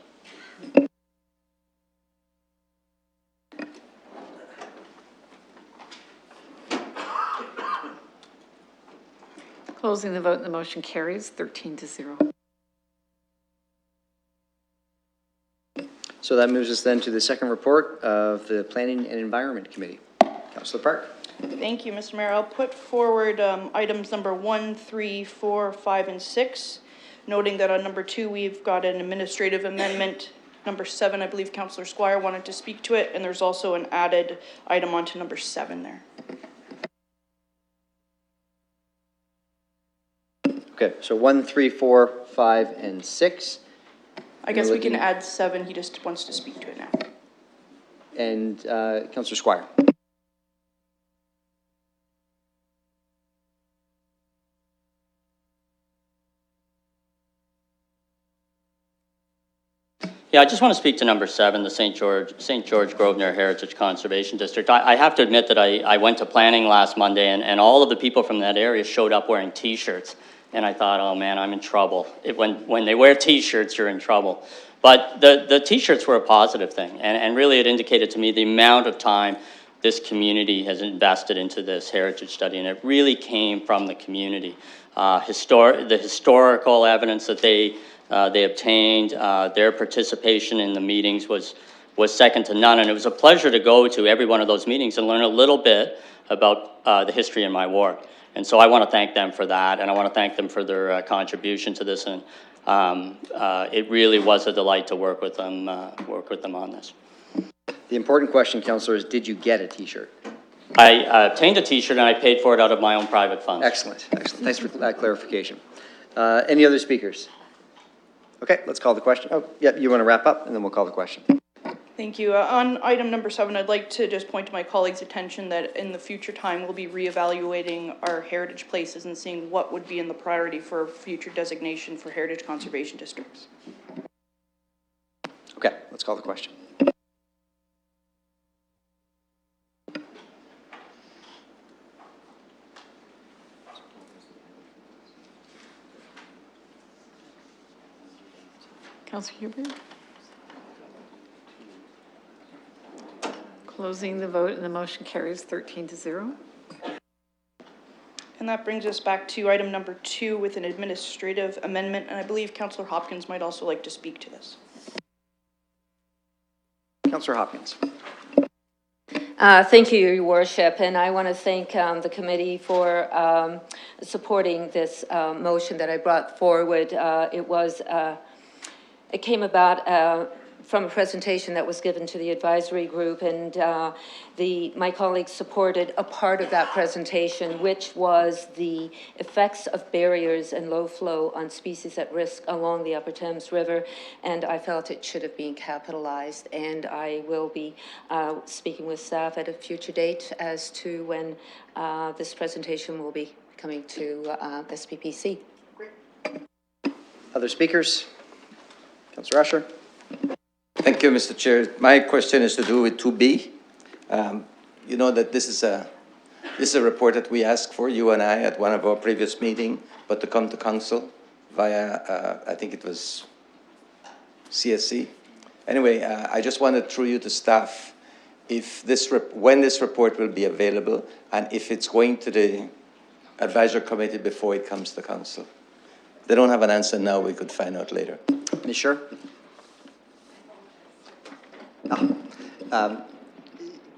Closing the vote, the motion carries 13-0. So that moves us then to the second report of the Planning and Environment Committee. Councillor Park. Thank you, Mr. Mayor. I'll put forward items number 1, 3, 4, 5, and 6, noting that on number 2, we've got an administrative amendment. Number 7, I believe Councillor Squire wanted to speak to it, and there's also an added item onto number 7 there. Okay, so 1, 3, 4, 5, and 6. I guess we can add 7. He just wants to speak to it now. And Councillor Squire. Yeah, I just want to speak to number 7, the St. George Grosvenor Heritage Conservation District. I have to admit that I went to planning last Monday, and all of the people from that area showed up wearing T-shirts. And I thought, oh man, I'm in trouble. When they wear T-shirts, you're in trouble. But the T-shirts were a positive thing, and really it indicated to me the amount of time this community has invested into this heritage study, and it really came from the community. The historical evidence that they obtained, their participation in the meetings was second to none, and it was a pleasure to go to every one of those meetings and learn a little bit about the history in my ward. And so I want to thank them for that, and I want to thank them for their contribution to this. And it really was a delight to work with them on this. The important question, Councillor, is did you get a T-shirt? I obtained a T-shirt and I paid for it out of my own private funds. Excellent, excellent. Thanks for that clarification. Any other speakers? Okay, let's call the question. Oh, yeah, you want to wrap up, and then we'll call the question. Thank you. On item number 7, I'd like to just point to my colleagues' attention that in the future time, we'll be reevaluating our heritage places and seeing what would be in the priority for future designation for heritage conservation districts. Okay, let's call the question. Councillor Huber? Closing the vote, and the motion carries 13-0. And that brings us back to item number 2 with an administrative amendment, and I believe Councillor Hopkins might also like to speak to this. Councillor Hopkins. Thank you, Your Worship, and I want to thank the committee for supporting this motion that I brought forward. It came about from a presentation that was given to the advisory group, and my colleagues supported a part of that presentation, which was the effects of barriers and low flow on species at risk along the Upper Thames River, and I felt it should have been capitalized, and I will be speaking with staff at a future date as to when this presentation will be coming to SPPC. Other speakers? Councillor Usher. Thank you, Mr. Chair. My question is to do with 2B. You know that this is a report that we asked for, you and I, at one of our previous meetings, but to come to council via, I think it was CSC. Anyway, I just wanted through you to staff when this report will be available and if it's going to the advisory committee before it comes to council. They don't have an answer now, we could find out later. You sure?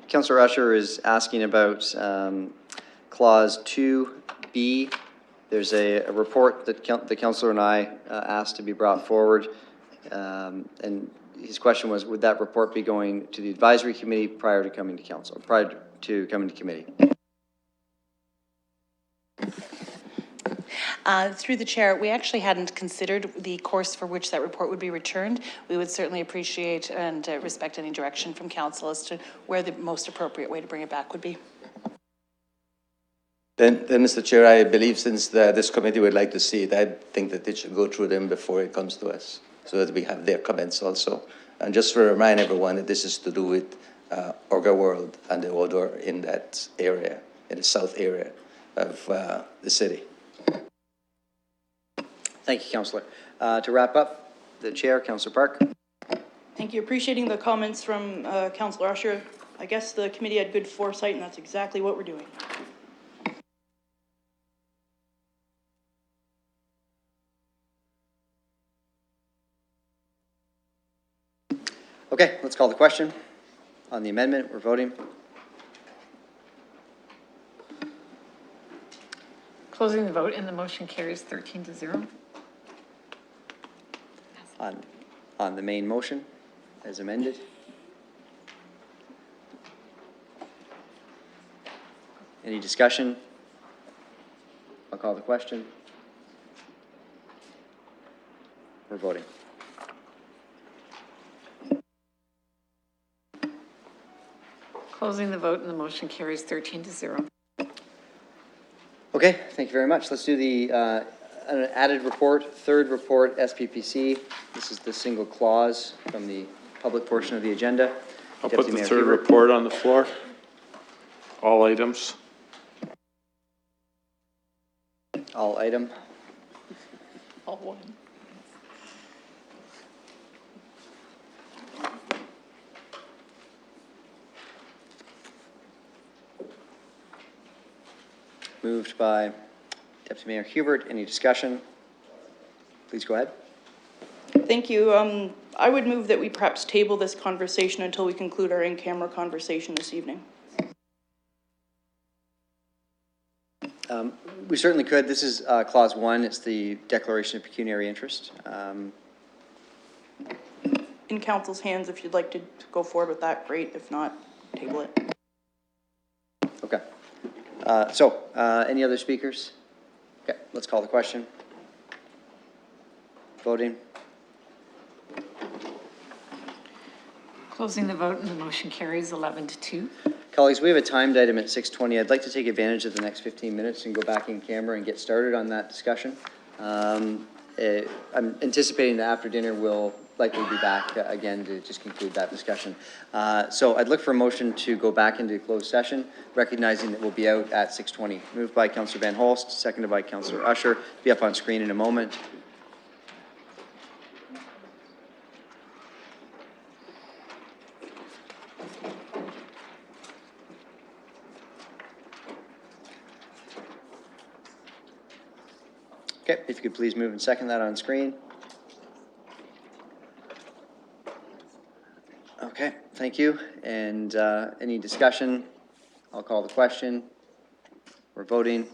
Councillor Usher is asking about clause 2B. There's a report that the councillor and I asked to be brought forward. And his question was, would that report be going to the advisory committee prior to coming to council, prior to coming to committee? Through the chair, we actually hadn't considered the course for which that report would be returned. We would certainly appreciate and respect any direction from council as to where the most appropriate way to bring it back would be. Then, Mr. Chair, I believe since this committee would like to see it, I think that it should go through them before it comes to us, so that we have their comments also. And just to remind everyone that this is to do with Orga World and the odor in that area, in the south area of the city. Thank you, Councillor. To wrap up, the chair, Councillor Park. Thank you. Appreciating the comments from Councillor Usher. I guess the committee had good foresight, and that's exactly what we're doing. Okay, let's call the question. On the amendment, we're voting. Closing the vote, and the motion carries 13-0. On the main motion as amended. Any discussion? I'll call the question. We're voting. Closing the vote, and the motion carries 13-0. Okay, thank you very much. Let's do the an added report, third report, SPPC. This is the single clause from the public portion of the agenda. I'll Deputy put the Mayor third Hubert. report on the floor. All items. All item. All one. Moved by Deputy Mayor Hubert. Any discussion? Please go ahead. Thank you. I would move that we perhaps table this conversation until we conclude our in-camera conversation this evening. We certainly could. This is clause 1. It's the declaration of pecuniary interest. In council's hands, if you'd like to go forward with that, great. If not, table it. Okay. Any other speakers? Okay, let's call the question. Voting. Closing the vote, and the motion carries 11-2. Colleagues, we have a timed item at 6:20. I'd like to take advantage of the next 15 minutes and go back in camera and get started on that discussion. I'm anticipating that after dinner we'll likely be back again to just conclude that discussion. So I'd look for a motion to go back into closed session, recognizing that we'll be out at 6:20. Moved by Councillor Van Holst, seconded by Councillor Usher. Be up on screen in a moment. Okay, if you could please move and second that on screen. Okay, thank you. And any discussion? I'll call the question. We're voting.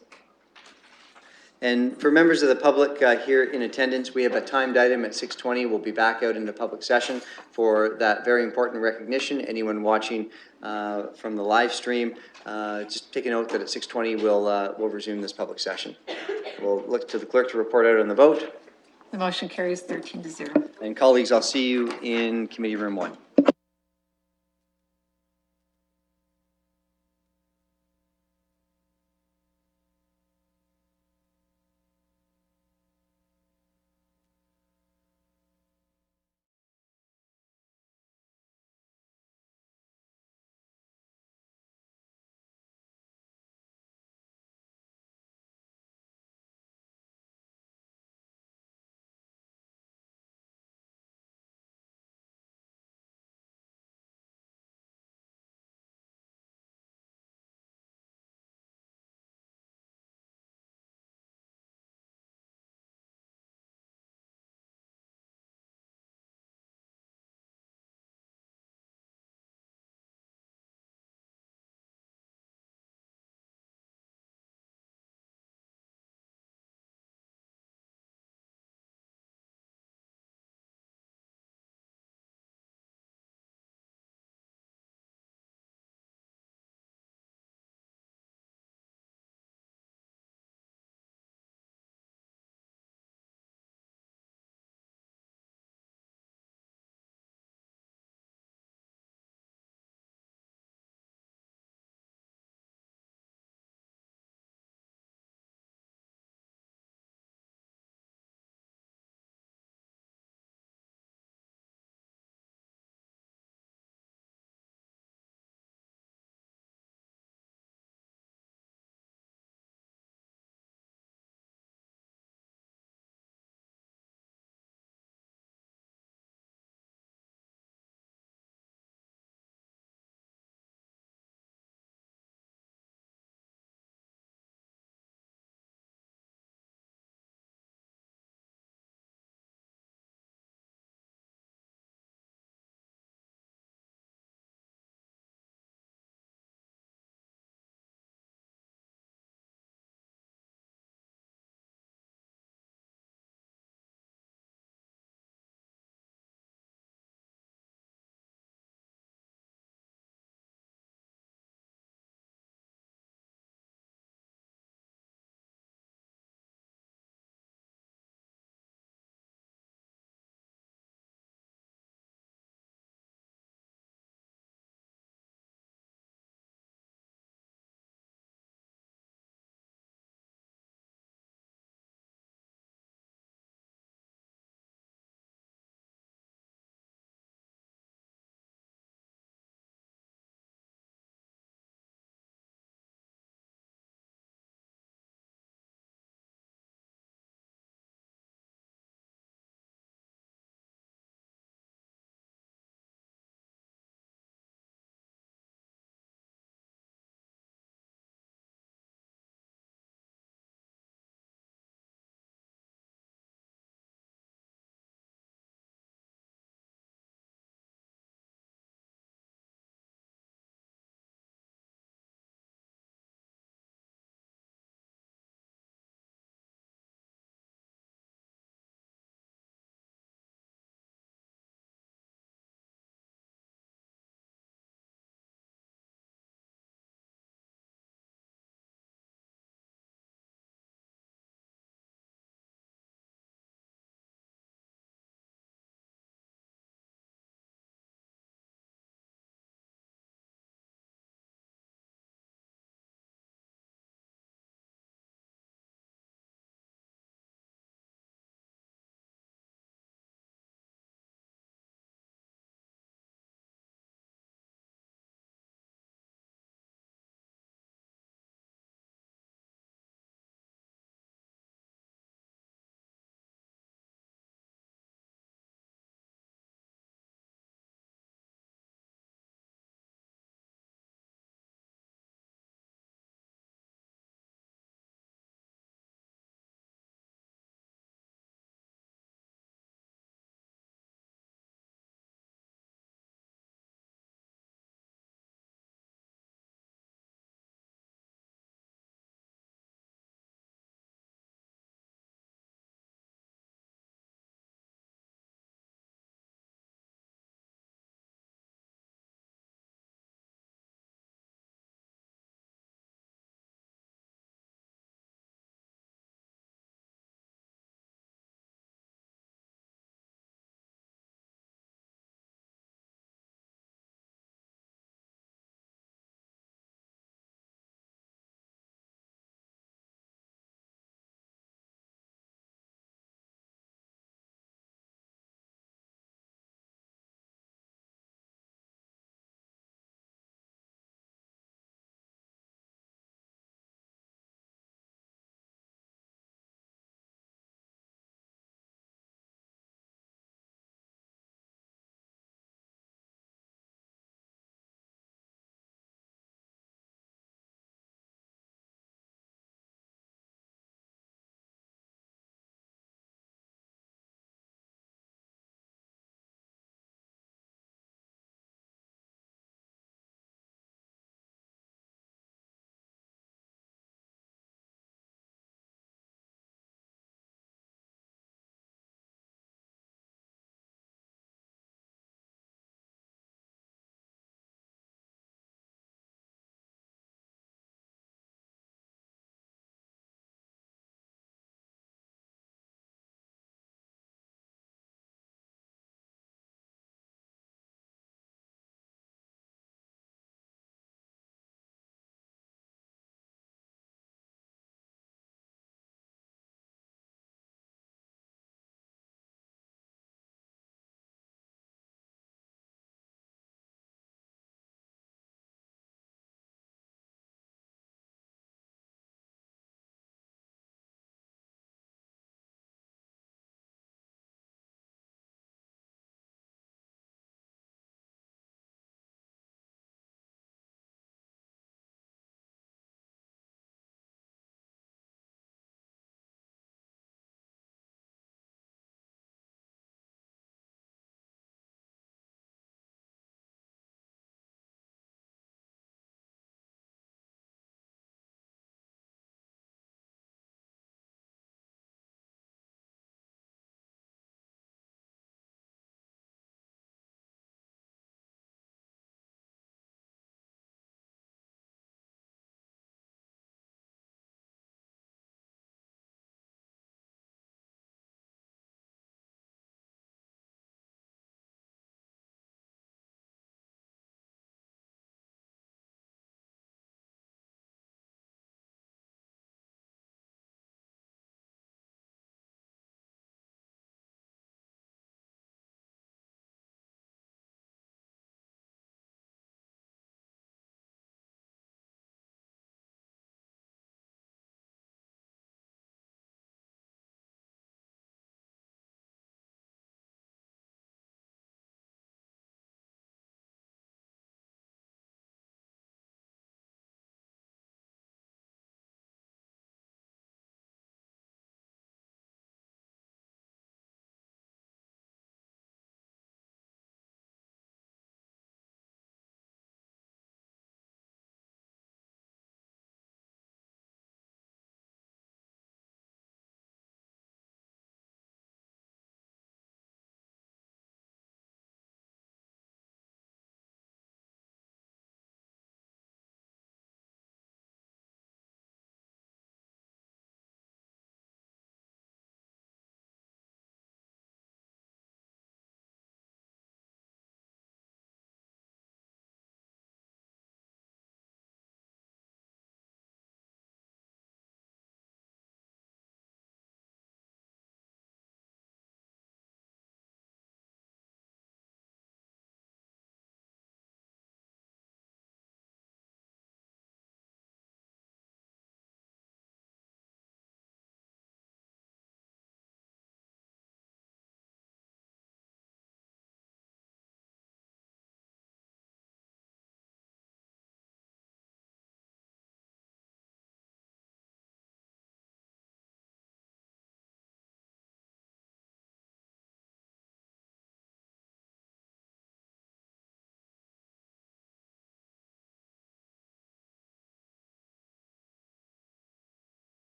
And for members of the public here in attendance, we have a timed item at 6:20. We'll be back out into public session for that very important recognition. Anyone watching from the live stream, just take a note that at 6:20 we'll resume this public session. We'll look to the clerk to report out on the vote. The motion carries 13-0. And colleagues, I'll see you in committee room 1.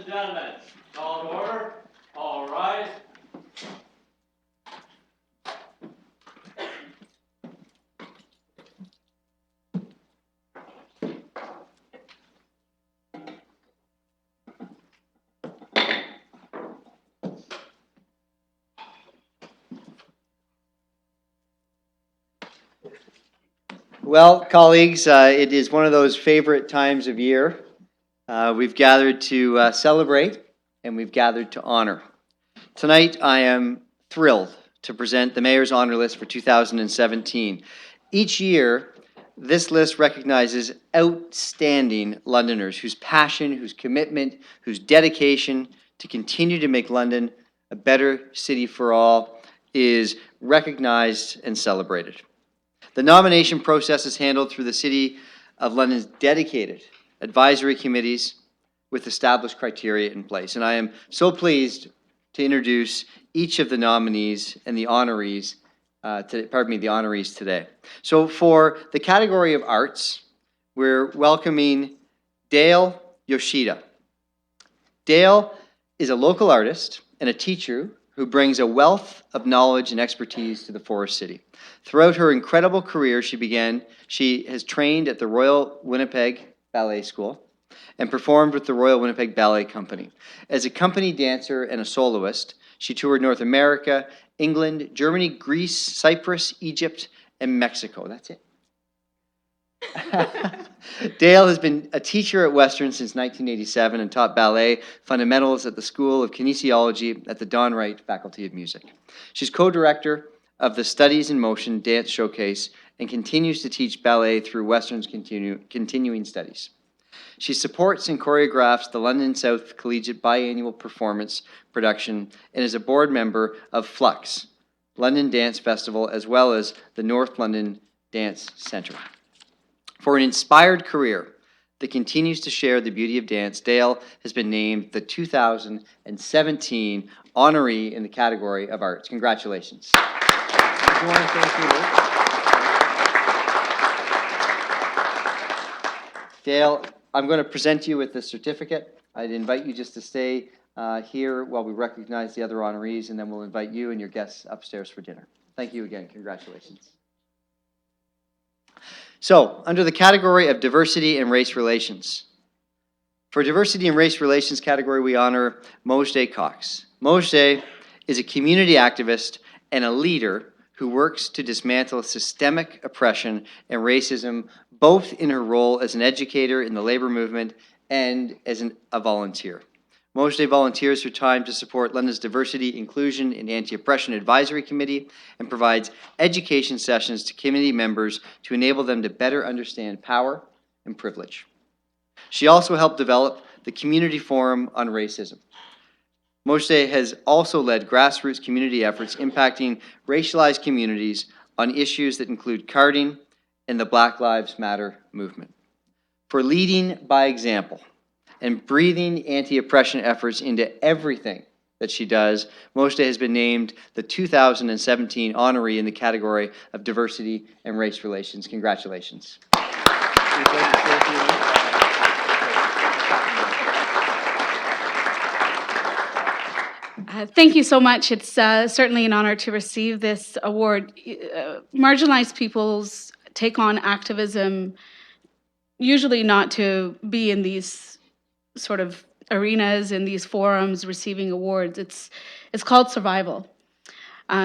gentlemen, call to order. All rise. Well, colleagues, it is one of those favorite times of year. We've gathered to celebrate and we've gathered to honor. Tonight, I am thrilled to present the Mayor's Honor List for 2017. Each year, this list recognizes outstanding Londoners whose passion, whose commitment, whose dedication to continue to make London a better city for all is recognized and celebrated. The nomination process is handled through the City of London's dedicated advisory committees with established criteria in place. And I am so pleased to introduce each of the nominees and the honorees, the honorees today. So for the category of arts, we're welcoming Dale Yoshida. Dale is a local artist and a teacher who brings a wealth of knowledge and expertise to the Forest City. Throughout her incredible career, she has trained at the Royal Winnipeg Ballet School and performed with the Royal Winnipeg Ballet Company. As a company dancer and a soloist, she toured North America, England, Germany, Greece, Cyprus, Egypt, and Mexico. That's it. Dale has been a teacher at Western since 1987 and taught ballet fundamentals at the School of Kinesiology at the Don Wright Faculty of Music. She's co-director of the Studies in Motion Dance Showcase and continues to teach ballet through Western's continuing studies. She supports and choreographs the London South Collegiate Biannual Performance production and is a board member of Flux, London Dance Festival, as well as the North London Dance Centre. For an inspired career that continues to share the beauty of dance, Dale has been named the 2017 honoree in the category of arts. Congratulations. I want to thank you. Dale, I'm going to present you with the certificate. I'd invite you just to stay here while we recognize the other honorees, and then we'll invite you and your guests upstairs for dinner. Thank you again. Congratulations. So, under the category of diversity and race relations. For diversity and race relations category, we honor Mojde Cox. Mojde is a community activist and a leader who works to dismantle systemic oppression and racism, both in her role as an educator in the labor movement and as a volunteer. Mojde volunteers her time to support London's Diversity, Inclusion, and Anti-Oppression Advisory Committee and provides education sessions to committee members to enable them to better understand power and privilege. She also helped develop the Community Forum on Racism. Mojde has also led grassroots community efforts impacting racialized communities on issues that include carding and the Black Lives Matter movement. For leading by example and breathing anti-oppression efforts into everything that she does, Mojde has been named the 2017 honoree in the category of diversity and race relations. Congratulations. Thank you so much. It's certainly an honor to receive this award. Marginalized peoples take on activism, usually not to be in these sort of arenas, in these forums, receiving awards. It's called survival.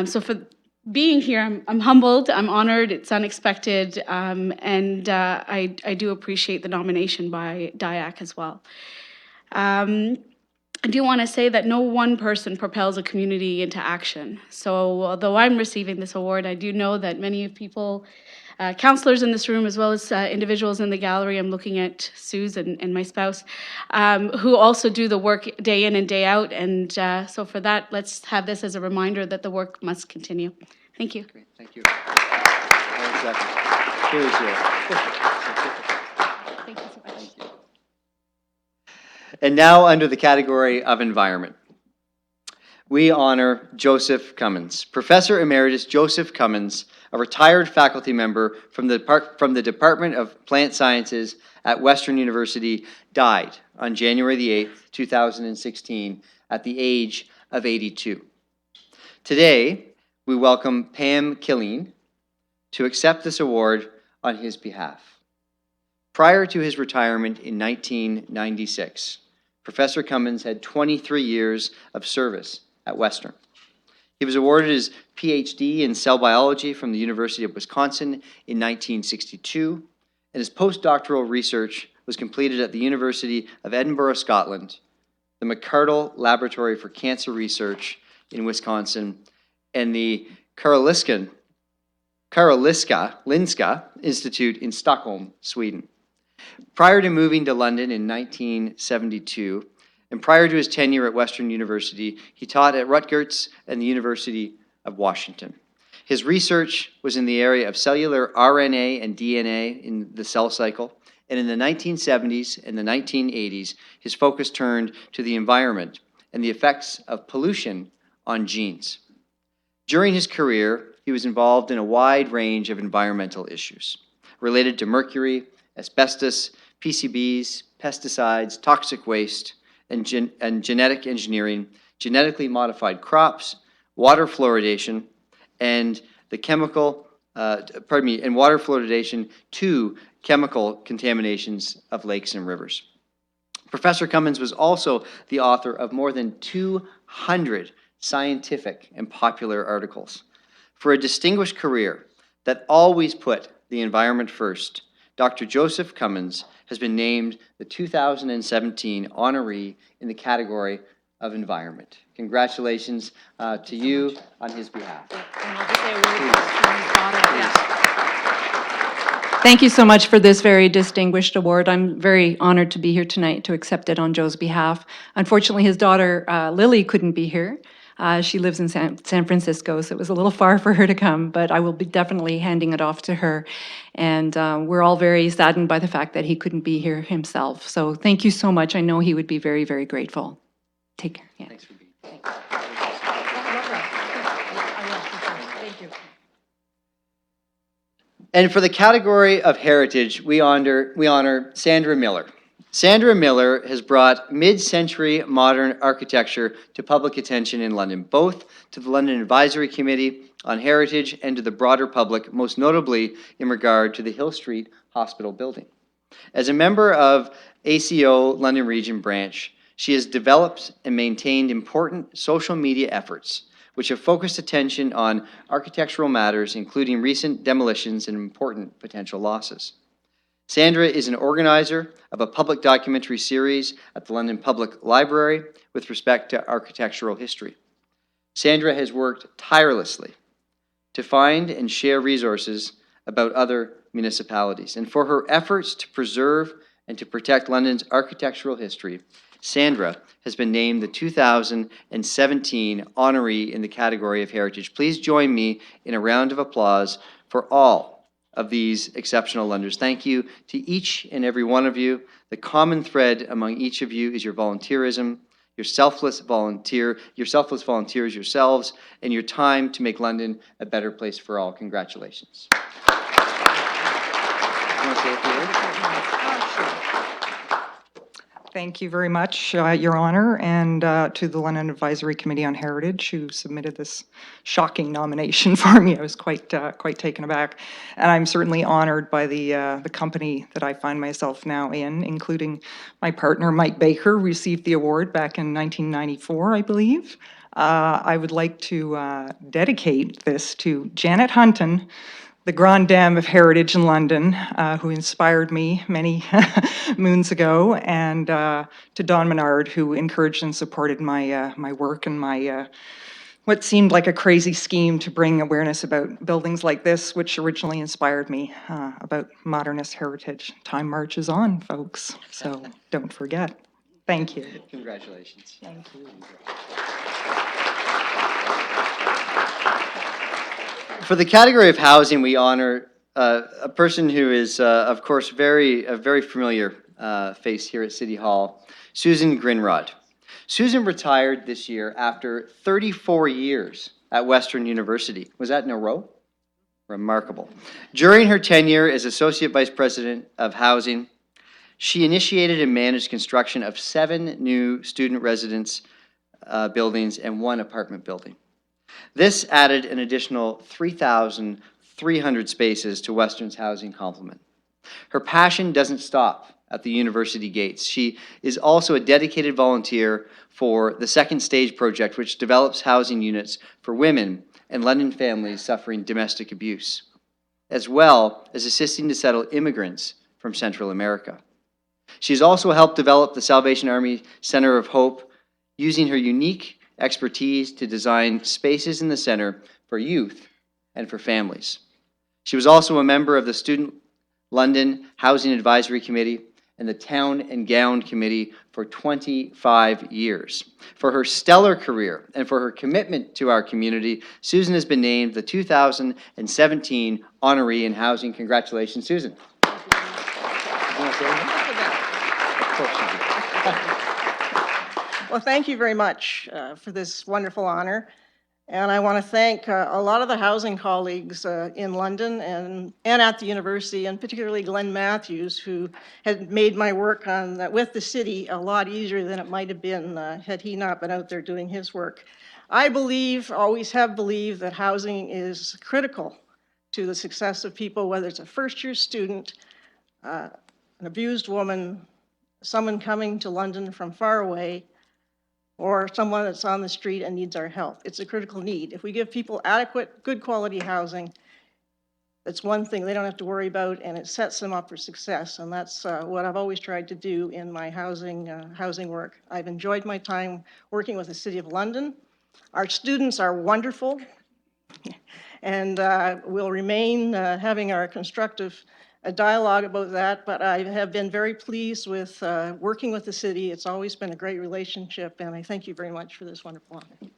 So for being here, I'm humbled, I'm honored, it's unexpected, and I do appreciate the nomination by DIAC as well. I do want to say that no one person propels a community into action. So although I'm receiving this award, I do know that many people, counselors in this room, as well as individuals in the gallery, I'm looking at Susan and my spouse, who also do the work day in and day out. And so for that, let's have this as a reminder that the work must continue. Thank you. Great, thank you. Here's your. Thank you so much. Thank you. And now, under the category of environment, we honor Joseph Cummins. Professor Emeritus Joseph Cummins a retired faculty member from the Department of Plant Sciences at Western University, died on January the 8th, 2016, at the age of 82. Today, we welcome Pam Killeen to accept this award on his behalf. Prior to his retirement in 1996, Professor Cummins had 23 years of service at Western. He was awarded his PhD in cell biology from the University of Wisconsin in 1962, and his postdoctoral research was completed at the University of Edinburgh, Scotland, the McArdle Laboratory for Cancer Research in Wisconsin, and the Karolinska Institute in Stockholm, Sweden. Prior to moving to London in 1972, and prior to his tenure at Western University, he taught at Rutgers and the University of Washington. His research was in the area of cellular RNA and DNA in the cell cycle, and in the 1970s and the 1980s, his focus turned to the environment and the effects of pollution on genes. During his career, he was involved in a wide range of environmental issues related to mercury, asbestos, PCBs, pesticides, toxic waste, and genetic engineering, genetically modified crops, water fluoridation, and water fluoridation to chemical contaminations of lakes and rivers. Professor Cummins was also the author of more than 200 scientific and popular articles. For a distinguished career that always put the environment first, Dr. Joseph Cummins has been named the 2017 honoree in the category of environment. Congratulations to you on his behalf. Thank you so much for this very distinguished award. I'm very honored to be here tonight to accept it on Joe's behalf. Unfortunately, his daughter, Lily, couldn't be here. She lives in San Francisco, so it was a little far for her to come, but I will be definitely handing it off to her. And we're all very saddened by the fact that he couldn't be here himself. So thank you so much. I know he would be very, very grateful. Take care. Yeah. Thanks for being here. Thank you. And for the category of heritage, we honor Sandra Miller. Sandra Miller has brought mid-century modern architecture to public attention in London, both to the London Advisory Committee on Heritage and to the broader public, most notably in regard to the Hill Street Hospital building. As a member of ACO London Region Branch, she has developed and maintained important social media efforts which have focused attention on architectural matters, including recent demolitions and important potential losses. Sandra is an organizer of a public documentary series at the London Public Library with respect to architectural history. Sandra has worked tirelessly to find and share resources about other municipalities. And for her efforts to preserve and to protect London's architectural history, Sandra has been named the 2017 honoree in the category of heritage. Please join me in a round of applause for all of these exceptional Londoners. Thank you to each and every one of you. The common thread among each of you is your volunteerism, your selfless volunteers yourselves, and your time to make London a better place for all. Congratulations. You want to say a few words? Thank you very much, Your Honor, and to the London Advisory Committee on Heritage, who submitted this shocking nomination for me. I was quite taken aback, and I'm certainly honored by the company that I find myself now in, including my partner, Mike Baker, who received the award back in 1994, I believe. I would like to dedicate this to Janet Hunton, the Grande Dame of Heritage in London, who inspired me many moons ago, and to Don Menard, who encouraged and supported my work and my what seemed like a crazy scheme to bring awareness about buildings like this, which originally inspired me about modernist heritage. Time marches on, folks, so don't forget. Thank you. Congratulations. Thank you. For the category of housing, we honor a person who is, of course, a very familiar face here at City Hall, Susan Grinrod. Susan retired this year after 34 years at Western University. Was that in a row? Remarkable. During her tenure as Associate Vice President of Housing, she initiated and managed construction of 7 new student residence buildings and 1 apartment building. This added an additional 3,300 spaces to Western's housing complement. Her passion doesn't stop at the university gates. She is also a dedicated volunteer for the Second Stage Project, which develops housing units for women and London families suffering domestic abuse, as well as assisting to settle immigrants from Central America. She's also helped develop the Salvation Army Center of Hope, using her unique expertise to design spaces in the center for youth and for families. She was also a member of the Student London Housing Advisory Committee and the Town and Gown Committee for 25 years. For her stellar career and for her commitment to our community, Susan has been named the 2017 Honoree in Housing. Congratulations, Susan. Well, thank you very much for this wonderful honor. And I want to thank a lot of the housing colleagues in London and at the university, and particularly Glenn Matthews, who had made my work with the city a lot easier than it might have been had he not been out there doing his work. I believe, always have believed, that housing is critical to the success of people, whether it's a first-year student, an abused woman, someone coming to London from far away, or someone that's on the street and needs our help. It's a critical need. If we give people adequate, good quality housing, that's one thing they don't have to worry about, and it sets them up for success. And that's what I've always tried to do in my housing work. I've enjoyed my time working with the City of London. Our students are wonderful, and we'll remain having our constructive a dialogue about that, but I have been very pleased with working with the city. It's always been a great relationship, and I thank you very much for this wonderful honor.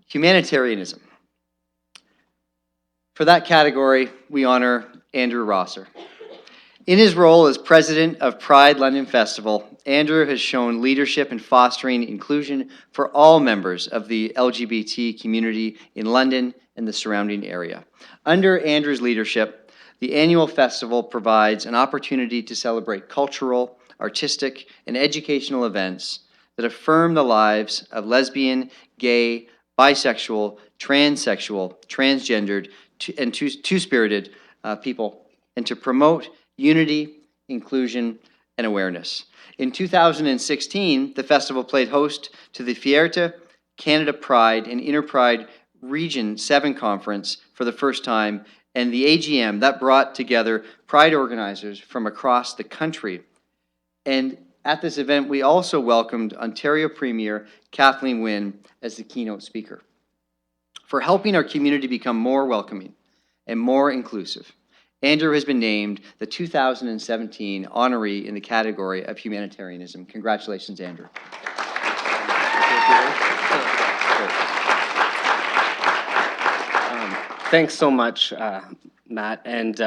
Humanitarianism. For that category, we honor Andrew Rosser. In his role as president of Pride London Festival, Andrew has shown leadership in fostering inclusion for all members of the LGBT community in London and the surrounding area. Under Andrew's leadership, the annual festival provides an opportunity to celebrate cultural, artistic, and educational events that affirm the lives of lesbian, gay, bisexual, transsexual, transgendered, and two-spirited people, and to promote unity, inclusion, and awareness. In 2016, the festival played host to the Fierté Canada Pride and Interpride Region 7 Conference for the first time, and the AGM that brought together Pride organizers from across the country. And at this event, we also welcomed Ontario Premier Kathleen Wynne as the keynote speaker for helping our community become more welcoming and more inclusive. Andrew has been named the 2017 honoree in the category of humanitarianism. Congratulations, Andrew. Thanks so much, Matt, and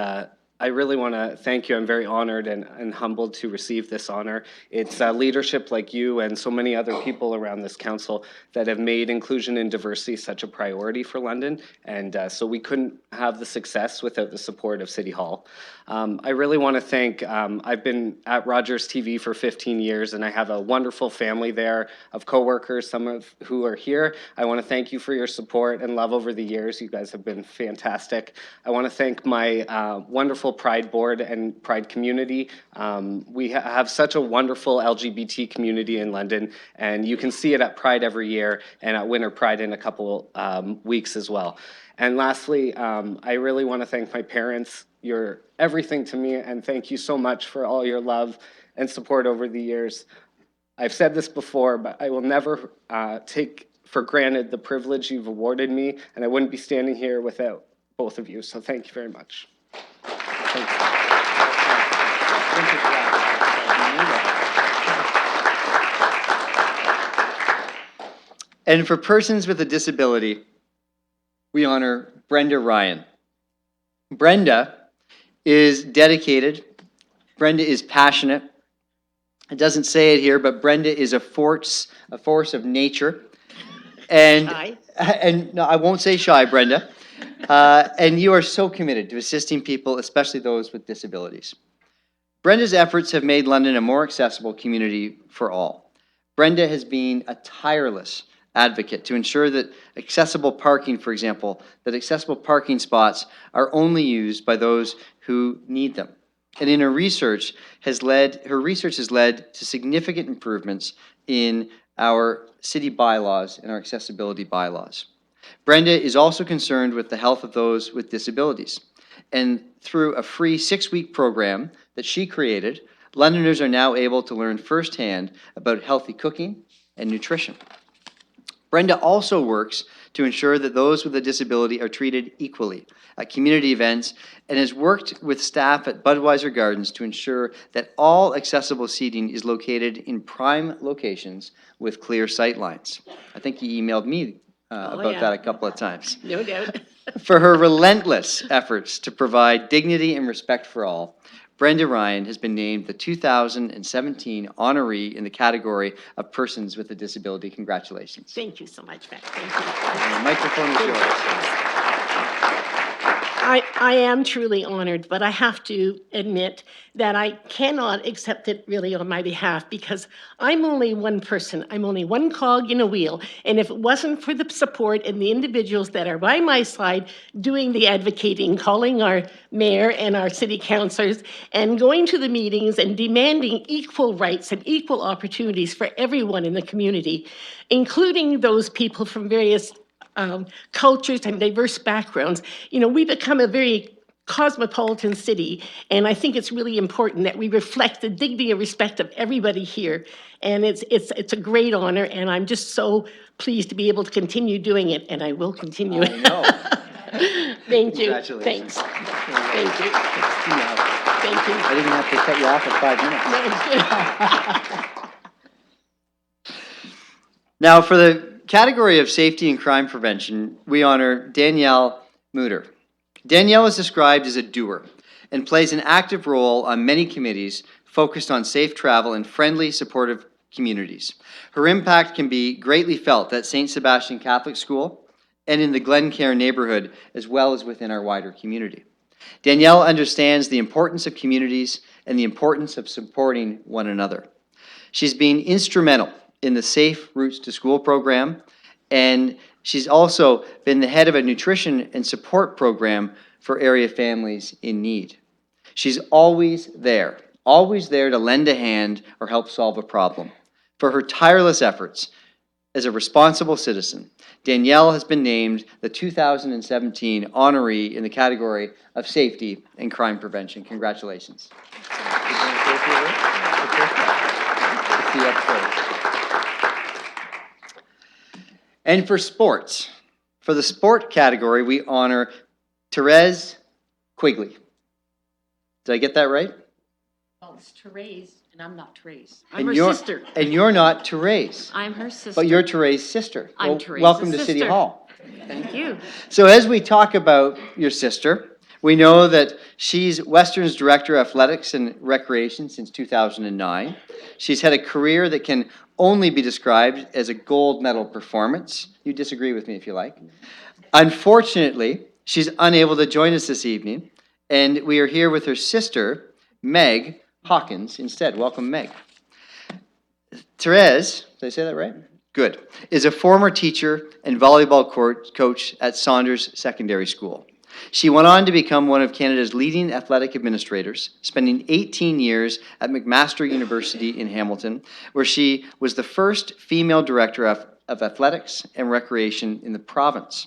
I really want to thank you. I'm very honored and humbled to receive this honor. It's leadership like you and so many other people around this council that have made inclusion and diversity such a priority for London, and so we couldn't have the success without the support of City Hall. I really want to thank, I've been at Rogers TV for 15 years, and I have a wonderful family there of coworkers, some of who are here. I want to thank you for your support and love over the years. You guys have been fantastic. I want to thank my wonderful Pride Board and Pride community. We have such a wonderful LGBT community in London, and you can see it at Pride every year and at Winter Pride in a couple weeks as well. And lastly, I really want to thank my parents. You're everything to me, and thank you so much for all your love and support over the years. I've said this before, but I will never take for granted the privilege you've awarded me, and I wouldn't be standing here without both of you, so thank you very much. Thank you. And for persons with a disability, we honor Brenda Ryan. Brenda is dedicated, Brenda is passionate, It doesn't say it here, but Brenda is a force of nature. And, Shy? and no, I won't say shy, Brenda. And you are so committed to assisting people, especially those with disabilities. Brenda's efforts have made London a more accessible community for all. Brenda has been a tireless advocate to ensure that accessible parking, for example, that accessible parking spots are only used by those who need them. And in her research has led to significant improvements in our city bylaws and our accessibility bylaws. Brenda is also concerned with the health of those with disabilities. And through a free 6-week program that she created, Londoners are now able to learn firsthand about healthy cooking and nutrition. Brenda also works to ensure that those with a disability are treated equally at community events and has worked with staff at Budweiser Gardens to ensure that all accessible seating is located in prime locations with clear sight lines. I think you emailed me about that a couple of times. No doubt. For her relentless efforts to provide dignity and respect for all, Brenda Ryan has been named the 2017 honoree in the category of persons with a disability. Congratulations. Thank you so much, Matt. Thank you. And the microphone is yours. I am truly honored, but I have to admit that I cannot accept it really on my behalf because I'm only one person. I'm only one cog in a wheel. And if it wasn't for the support and the individuals that are by my side doing the advocating, calling our mayor and our city councilors and going to the meetings and demanding equal rights and equal opportunities for everyone in the community, including those people from various cultures and diverse backgrounds, we become a very cosmopolitan city, and I think it's really important that we reflect the dignity and respect of everybody here. And it's a great honor, and I'm just so pleased to be able to continue doing it, and I will continue. I know. Thank you. Congratulations. Thanks. Thank you. Thank you. I didn't have to cut you off at 5 minutes. Now, for the category of safety and crime prevention, we honor Danielle Mutter. Danielle is described as a doer and plays an active role on many committees focused on safe travel and friendly, supportive communities. Her impact can be greatly felt at St. Sebastian Catholic School and in the Glencare neighborhood, as well as within our wider community. Danielle understands the importance of communities and the importance of supporting one another. She's been instrumental in the Safe Routes to School program, and she's also been the head of a nutrition and support program for area families in need. She's always there to lend a hand or help solve a problem. For her tireless efforts as a responsible citizen, Danielle has been named the 2017 honoree in the category of safety and crime prevention. Congratulations. And for sports, for the sport category, we honor Therese Quigley. Did I get that right? Oh, it's Therese, and I'm not Therese. I'm And her you're- sister. And you're not Therese. I'm her sister. But you're Therese's sister. I'm Well, Therese's welcome to City sister. Hall. Thank you. So as we talk about your sister, we know that she's Western's Director of Athletics and Recreation since 2009. She's had a career that can only be described as a gold medal performance. You disagree with me if you like. Unfortunately, she's unable to join us this evening, and we are here with her sister, Meg Hawkins, instead. Welcome, Meg. Therese, did I say that right? Good. Is a former teacher and volleyball coach at Saunders Secondary School. She went on to become one of Canada's leading athletic administrators, spending 18 years at McMaster University in Hamilton, where she was the first female director of athletics and recreation in the province.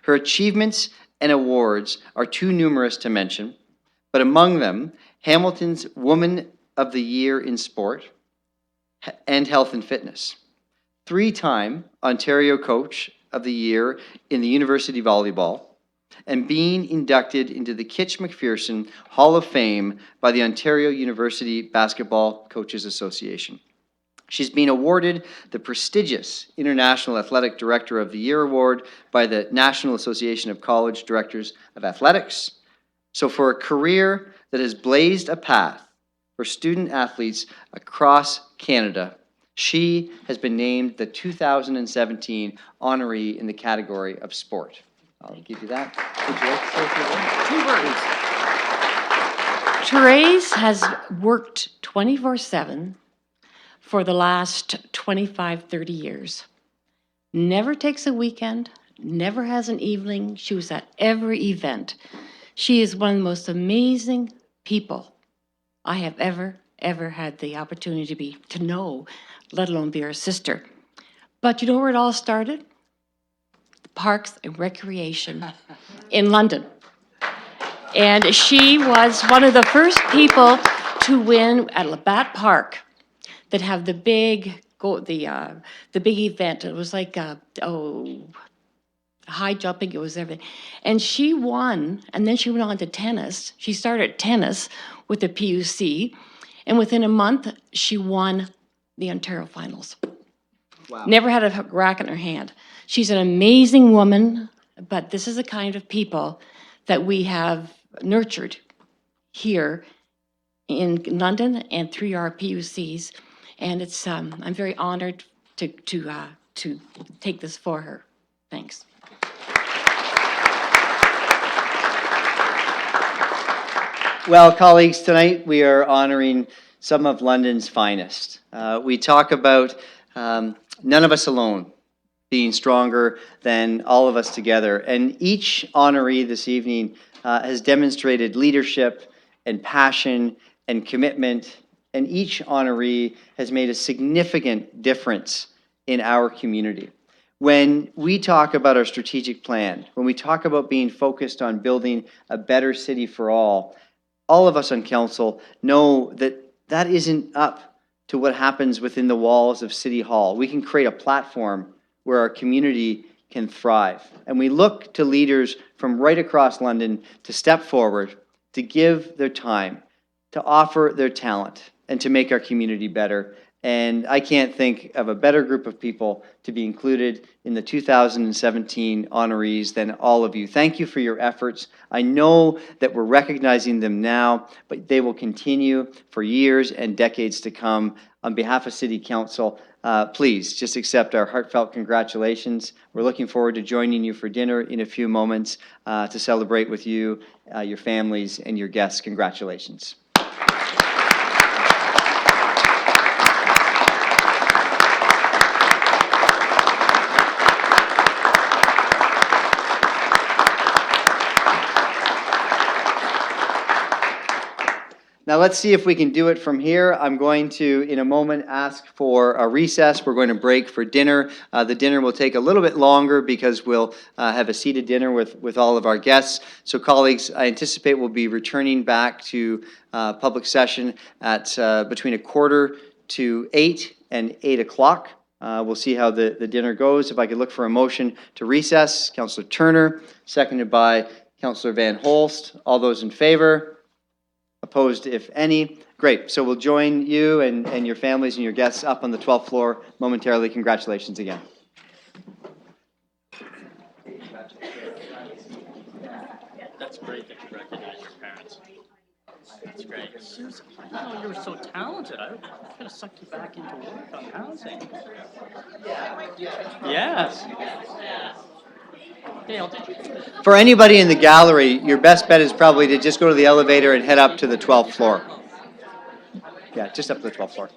Her achievements and awards are too numerous to mention, but among them, Hamilton's Woman of the Year in Sport and Health and Fitness, 3-time Ontario Coach of the Year in the University Volleyball, and being inducted into the Kitch McPherson Hall of Fame by the Ontario University Basketball Coaches Association. She's been awarded the prestigious International Athletic Director of the Year Award by the National Association of College Directors of Athletics. So for a career that has blazed a path for student athletes across Canada. She has been named the 2017 honoree in the category of sport. I'll give you that. Would you like to say a few words? Therese has worked 24/7 for the last 25, 30 years. Never takes a weekend, never has an evening. She was at every event. She is one of the most amazing people I have ever had the opportunity to know, let alone be her sister. But you know where it all started? The Parks and Recreation in London. And she was one of the first people to win at Labatt Park that have the big big event. It was like high jumping. It was everything, and she won. And then she went on to tennis. She started tennis with the PUC, and within a month she won the Ontario finals. Wow. Never had a racket in her hand. She's an amazing woman. But this is the kind of people that we have nurtured here in London and through our PUCs, and it's I'm very honored to take this for her. Thanks. Well, colleagues, tonight we are honoring some of London's finest. We talk about none of us alone being stronger than all of us together. And each honoree this evening has demonstrated leadership and passion and commitment, and each honoree has made a significant difference in our community. When we talk about our strategic plan, when we talk about being focused on building a better city for all of us on council know that that isn't up to what happens within the walls of City Hall. We can create a platform where our community can thrive. And we look to leaders from right across London to step forward, to give their time, to offer their talent, and to make our community better. And I can't think of a better group of people to be included in the 2017 honorees than all of you. Thank you for your efforts. I know that we're recognizing them now, but they will continue for years and decades to come. On behalf of City Council, please just accept our heartfelt congratulations. We're looking forward to joining you for dinner in a few moments to celebrate with you, your families, and your guests. Congratulations. Now let's see if we can do it from here. I'm going to, in a moment, ask for a recess. We're going to break for dinner. The dinner will take a little bit longer because we'll have a seated dinner with all of our guests. So colleagues, I anticipate we'll be returning back to public session at between 7:45 and 8 o'clock. We'll see how the dinner goes. If I could look for a motion to recess. Councillor Turner, seconded by Councillor Van Holst. All those in favor? Opposed, if any? Great. So we'll join you and your families and your guests up on the 12th floor momentarily. Congratulations again. That's great that you recognize your parents. That's great. Susan, I didn't know you were so talented. I could have sucked you back into work on housing. Yes. Dale, did you? For anybody in the gallery, your best bet is probably to just go to the elevator and head up to the 12th floor. Yeah, just up to the 12th floor.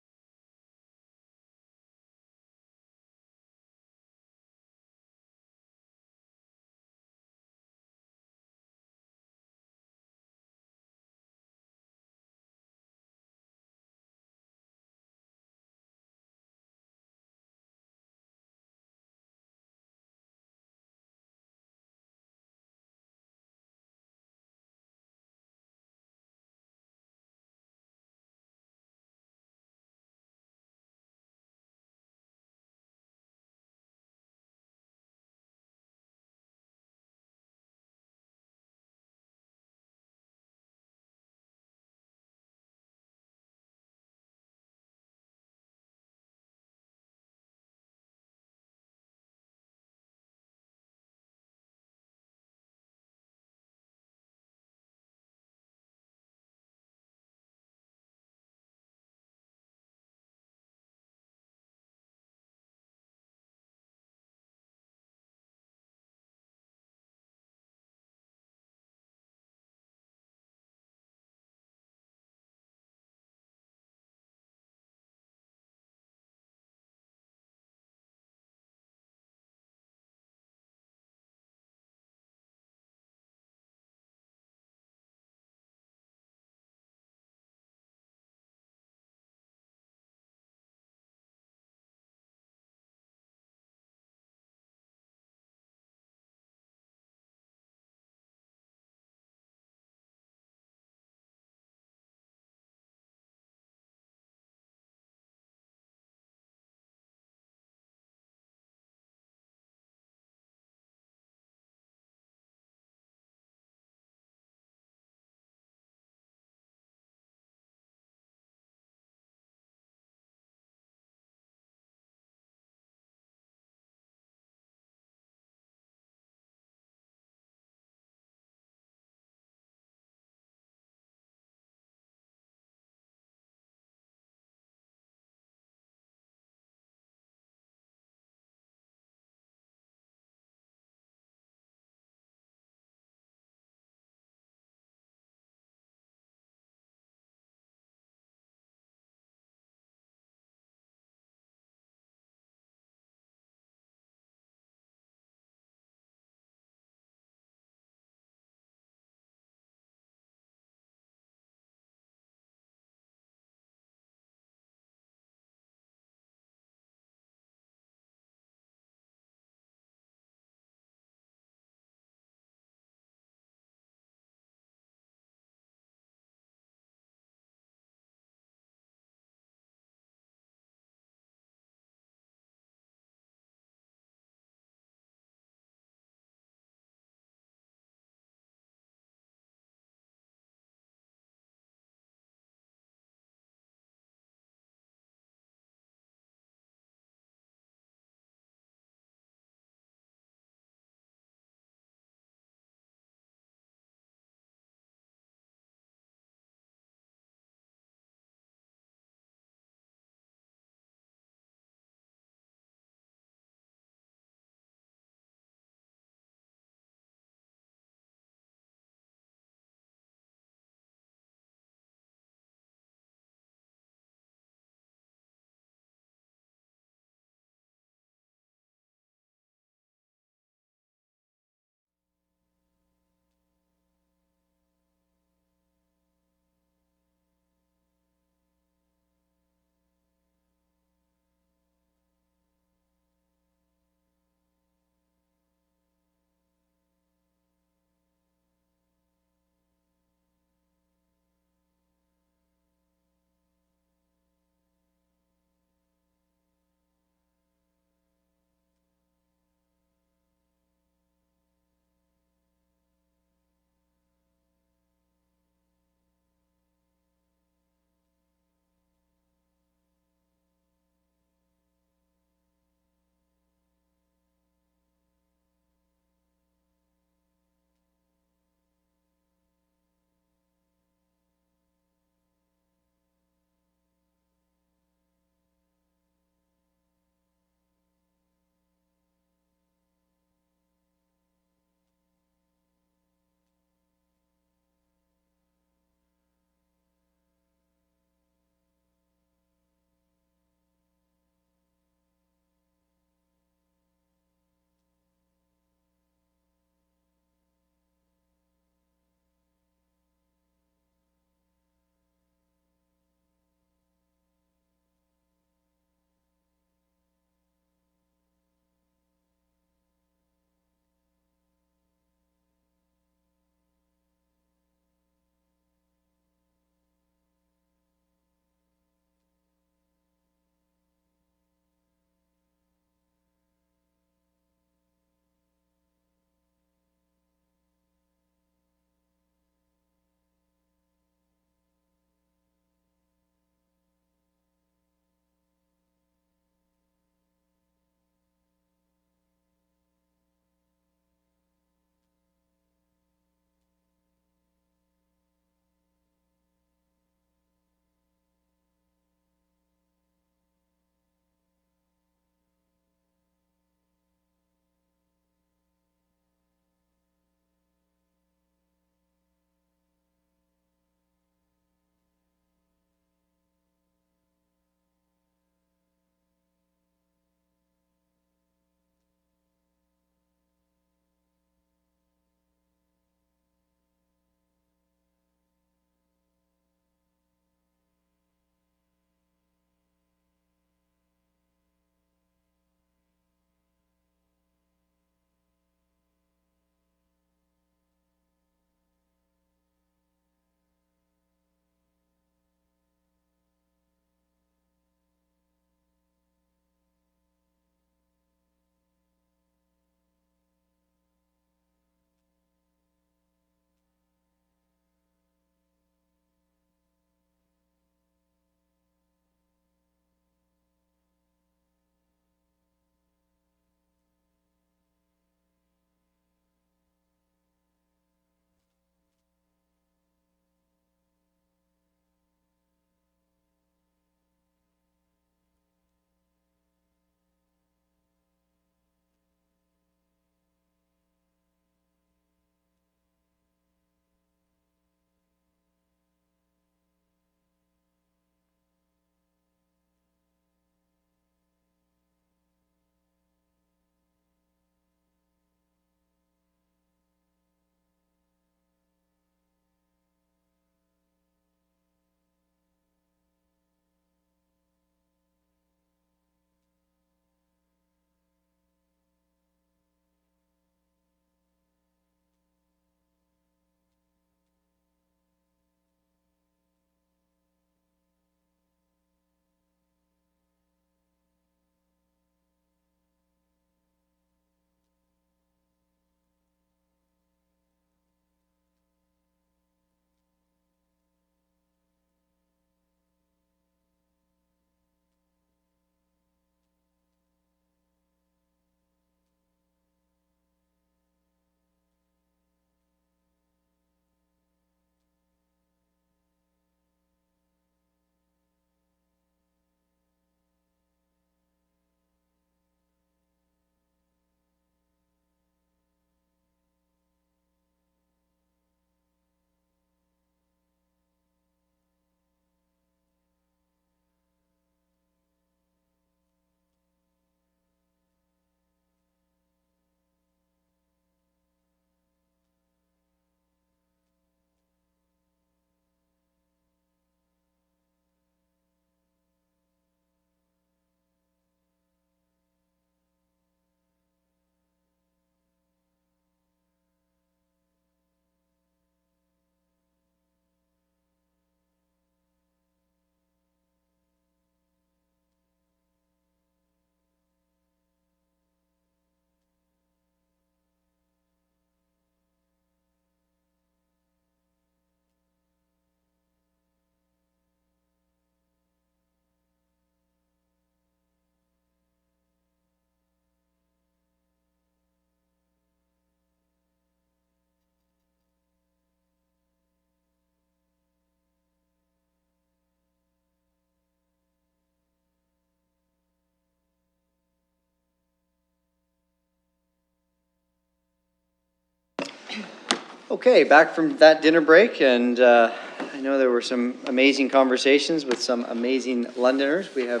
Okay, back from that dinner break, and I know there were some amazing conversations with some amazing Londoners. We have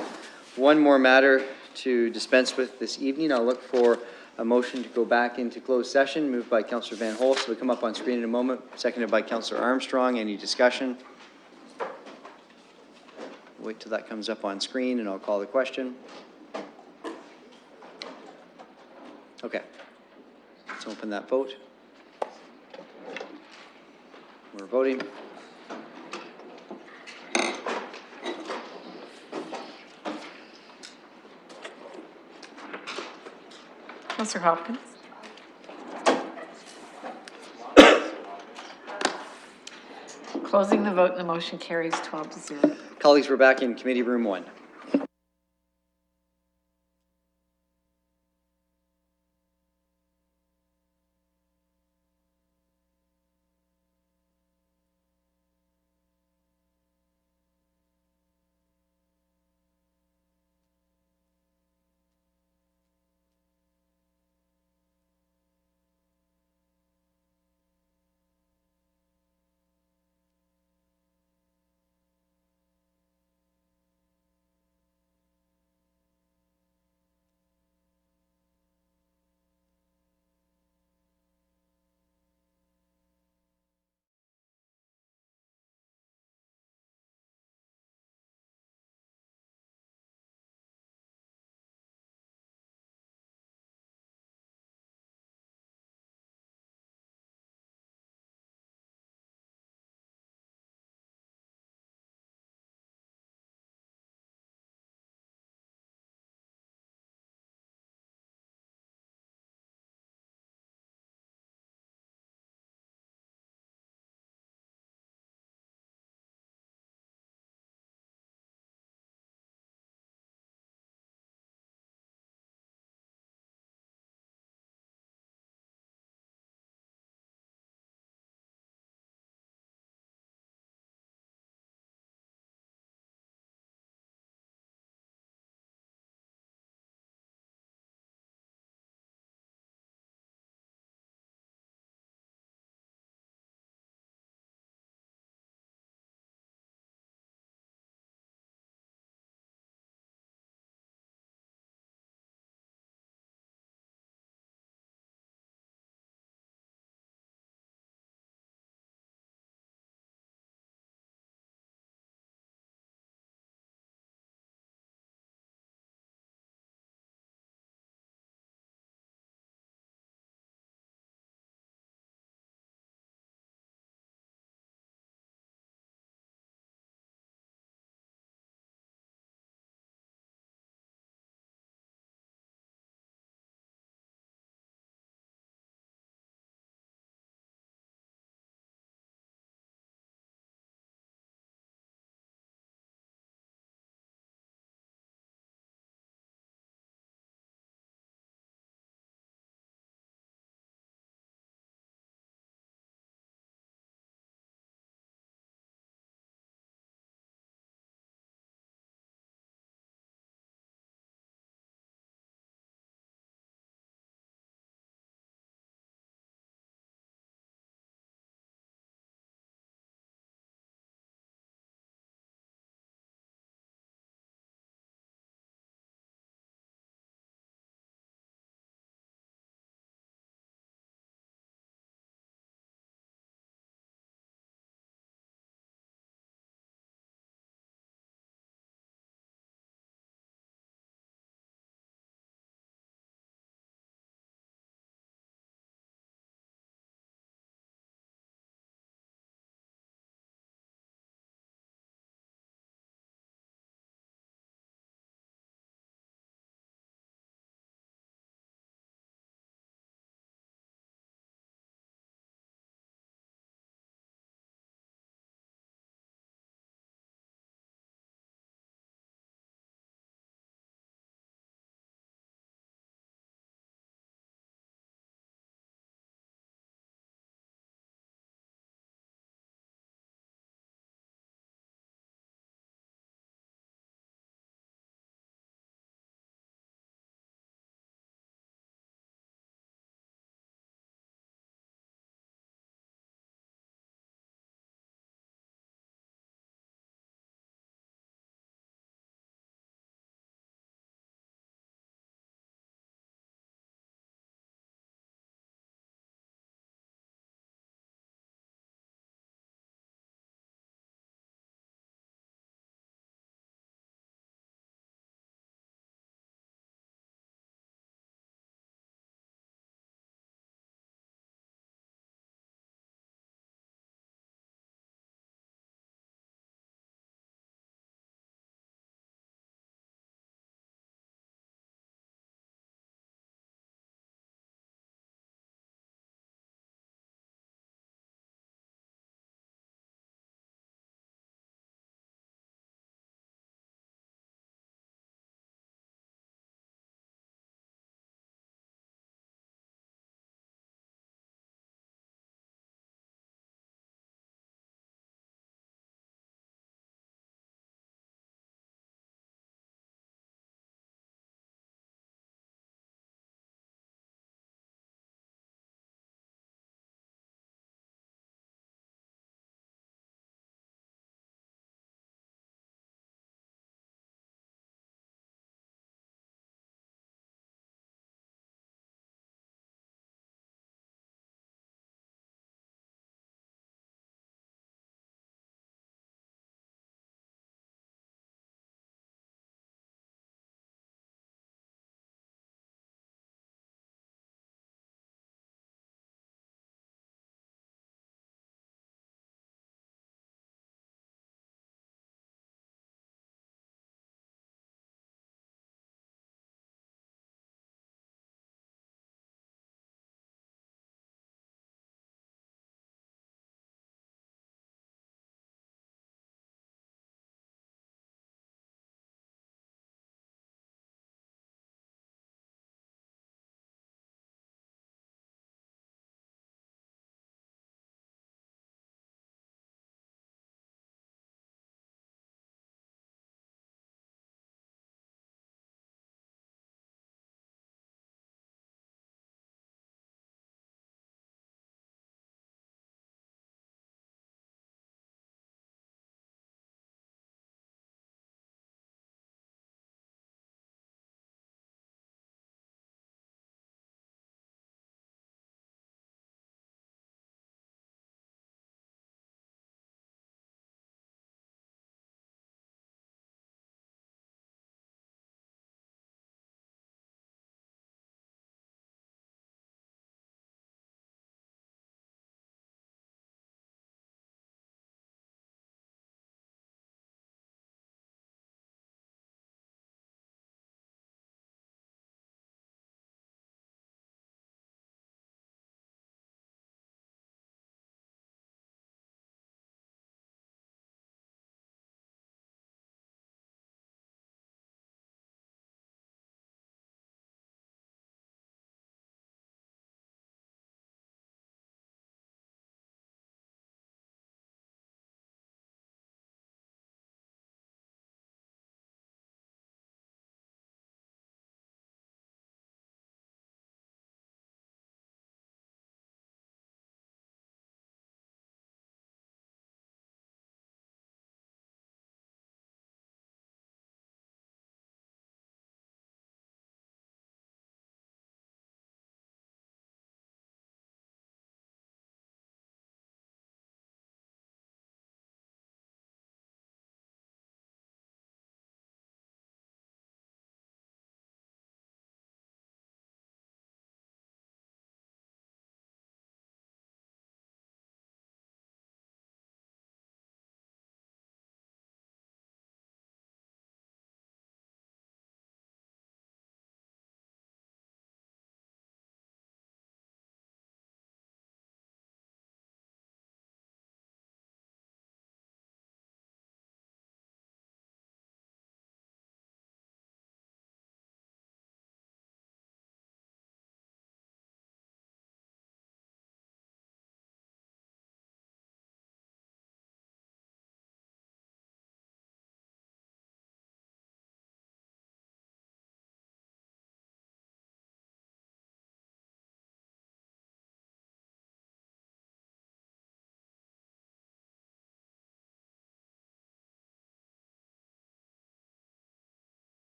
one more matter to dispense with this evening. I'll look for a motion to go back into closed session, moved by Councillor Van Holst. Will come up on screen in a moment, seconded by Councillor Armstrong. Any discussion? Wait till that comes up on screen, and I'll call the question. Okay, let's open that vote. We're voting. Counselor Hopkins? Closing the vote, and the motion carries 12-0. Colleagues, we're back in Committee Room 1.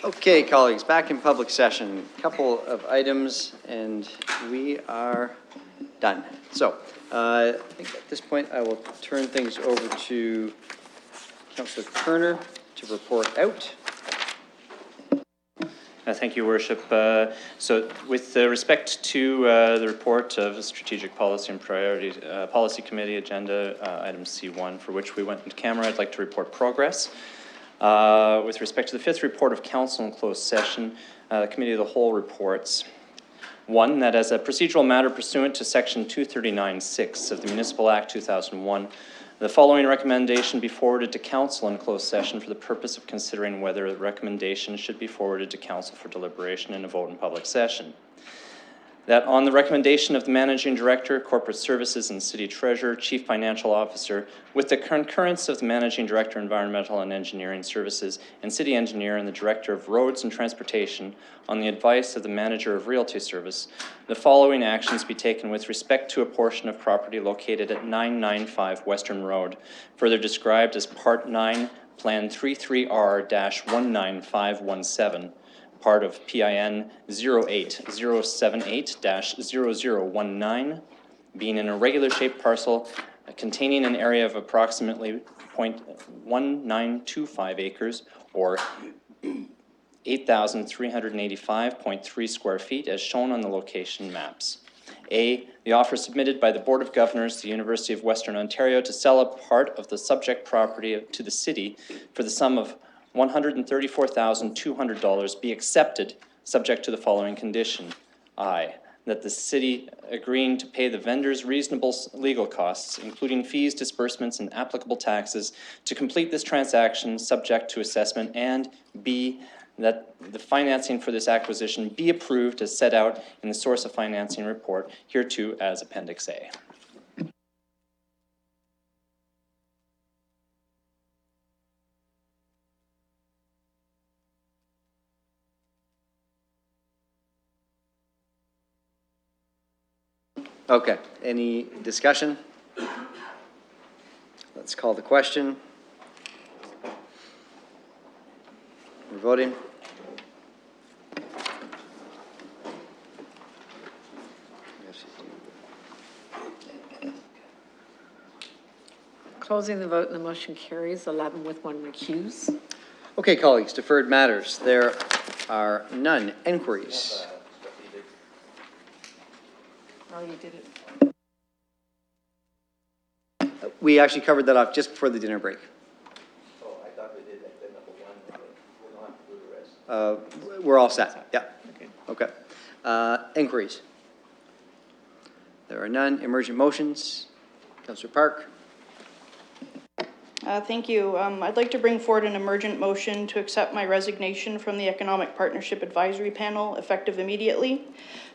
Okay, colleagues, back in public session. Couple of items, and we are done. So, I think at this point, I will turn things over to Councillor Kerner to report out. Thank you, Worship. So with respect to the report of the Strategic Policy and Priority Policy Committee Agenda, item C1, for which we went into camera, I'd like to report progress. With respect to the fifth report of Council in closed session, the Committee of the Whole reports. One, that as a procedural matter pursuant to Section 239(6) of the Municipal Act 2001, the following recommendation be forwarded to Council in closed session for the purpose of considering whether the recommendation should be forwarded to Council for deliberation and a vote in public session. That on the recommendation of the Managing Director, Corporate Services and City Treasurer, Chief Financial Officer, with the concurrence of the Managing Director, Environmental and Engineering Services, and City Engineer and the Director of Roads and Transportation, on the advice of the Manager of Realty Service, the following actions be taken with respect to a portion of property located at 995 Western Road, further described as Part 9, Plan 33R-19517. Part of PIN 08078-0019, being an irregular shaped parcel containing an area of approximately 0.1925 acres or 8,385.3 square feet as shown on the location maps. A, the offer submitted by the Board of Governors to the University of Western Ontario to sell a part of the subject property to the city for the sum of $134,200 be accepted, subject to the following condition. I, that the city agreeing to pay the vendor's reasonable legal costs, including fees, disbursements, and applicable taxes, to complete this transaction subject to assessment, and B, that the financing for this acquisition be approved as set out in the source of financing report, hereto as Appendix A. Okay, any discussion? Let's call the question. We're voting. Closing the vote, and the motion carries 11 with 1 recuse. Okay, colleagues, deferred matters. There are none. Inquiries. Oh, you did it. We actually covered that off just before the dinner break. Oh, I thought we did that, number one, we don't have to do the rest. We're all set. Yeah. Okay. Inquiries. There are none. Emergent motions. Councillor Park. Thank you. I'd like to bring forward an emergent motion to accept my resignation from the Economic Partnership Advisory Panel effective immediately.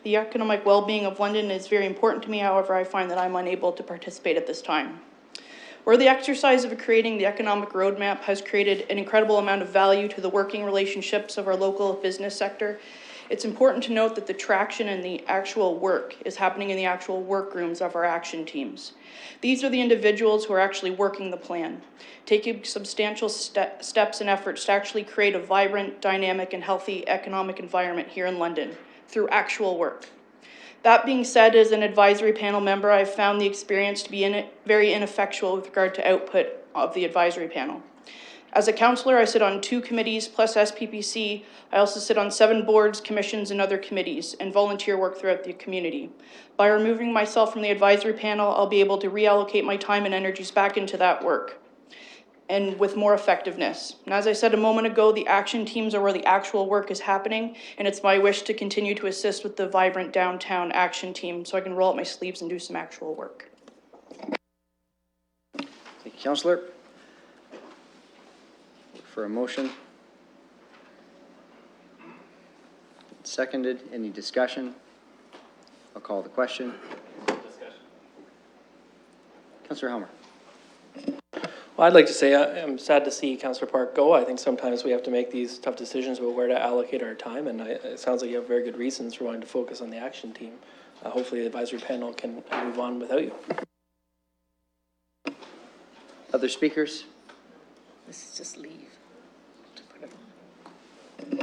The economic well-being of London is very important to me. However, I find that I'm unable to participate at this time. Where the exercise of creating the economic roadmap has created an incredible amount of value to the working relationships of our local business sector, it's important to note that the traction and the actual work is happening in the actual workrooms of our action teams. These are the individuals who are actually working the plan, taking substantial steps and efforts to actually create a vibrant, dynamic, and healthy economic environment here in London through actual work. That being said, as an advisory panel member, I've found the experience to be very ineffectual with regard to output of the advisory panel. As a councillor, I sit on 2 committees plus SPPC. I also sit on 7 boards, commissions, and other committees, and volunteer work throughout the community. By removing myself from the advisory panel, I'll be able to reallocate my time and energies back into that work, and with more effectiveness. And as I said a moment ago, the action teams are where the actual work is happening, and it's my wish to continue to assist with the vibrant downtown action team so I can roll up my sleeves and do some actual work. Thank you, Councillor. For a motion. Seconded. Any discussion? I'll call the question. Councillor Helmer. Well, I'd like to say I'm sad to see Councillor Park go. I think sometimes we have to make these tough decisions about where to allocate our time, and it sounds like you have very good reasons for wanting to focus on the action team. Hopefully the advisory panel can move on without you. Other speakers? this is just leave to put it on.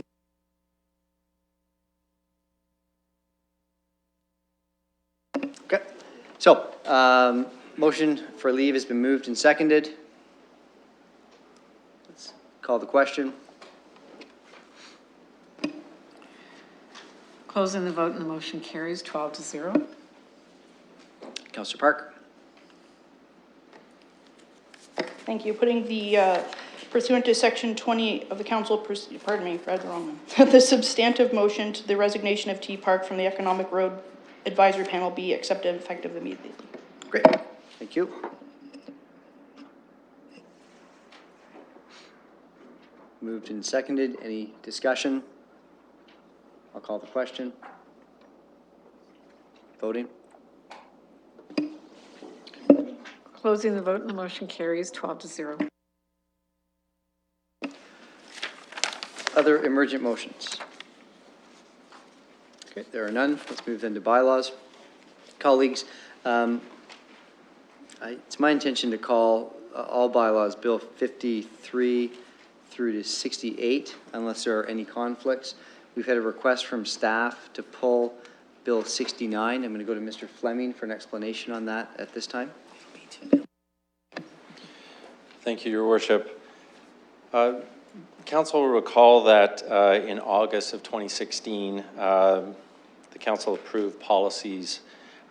Okay, so, motion for leave has been moved and seconded. Let's call the question. Closing the vote and the motion carries 12-0. Councillor Park? Thank you. Putting the, pursuant to section 20 of the council, pardon me, read the wrong one. The substantive motion to the resignation of T. Park from the Economic Road Advisory Panel be accepted effective immediately. Great, thank you. Moved and seconded. Any discussion? I'll call the question. Voting. Closing the vote and the motion carries 12-0. Other emergent motions? Okay, there are none. Let's move then to bylaws. Colleagues, it's my intention to call all bylaws, Bill 53 through to 68, unless there are any conflicts. We've had a request from staff to pull Bill 69. I'm going to go to Mr. Fleming for an explanation on that at this time. Thank you, Your Worship. Council will recall that in August of 2016, the Council approved policies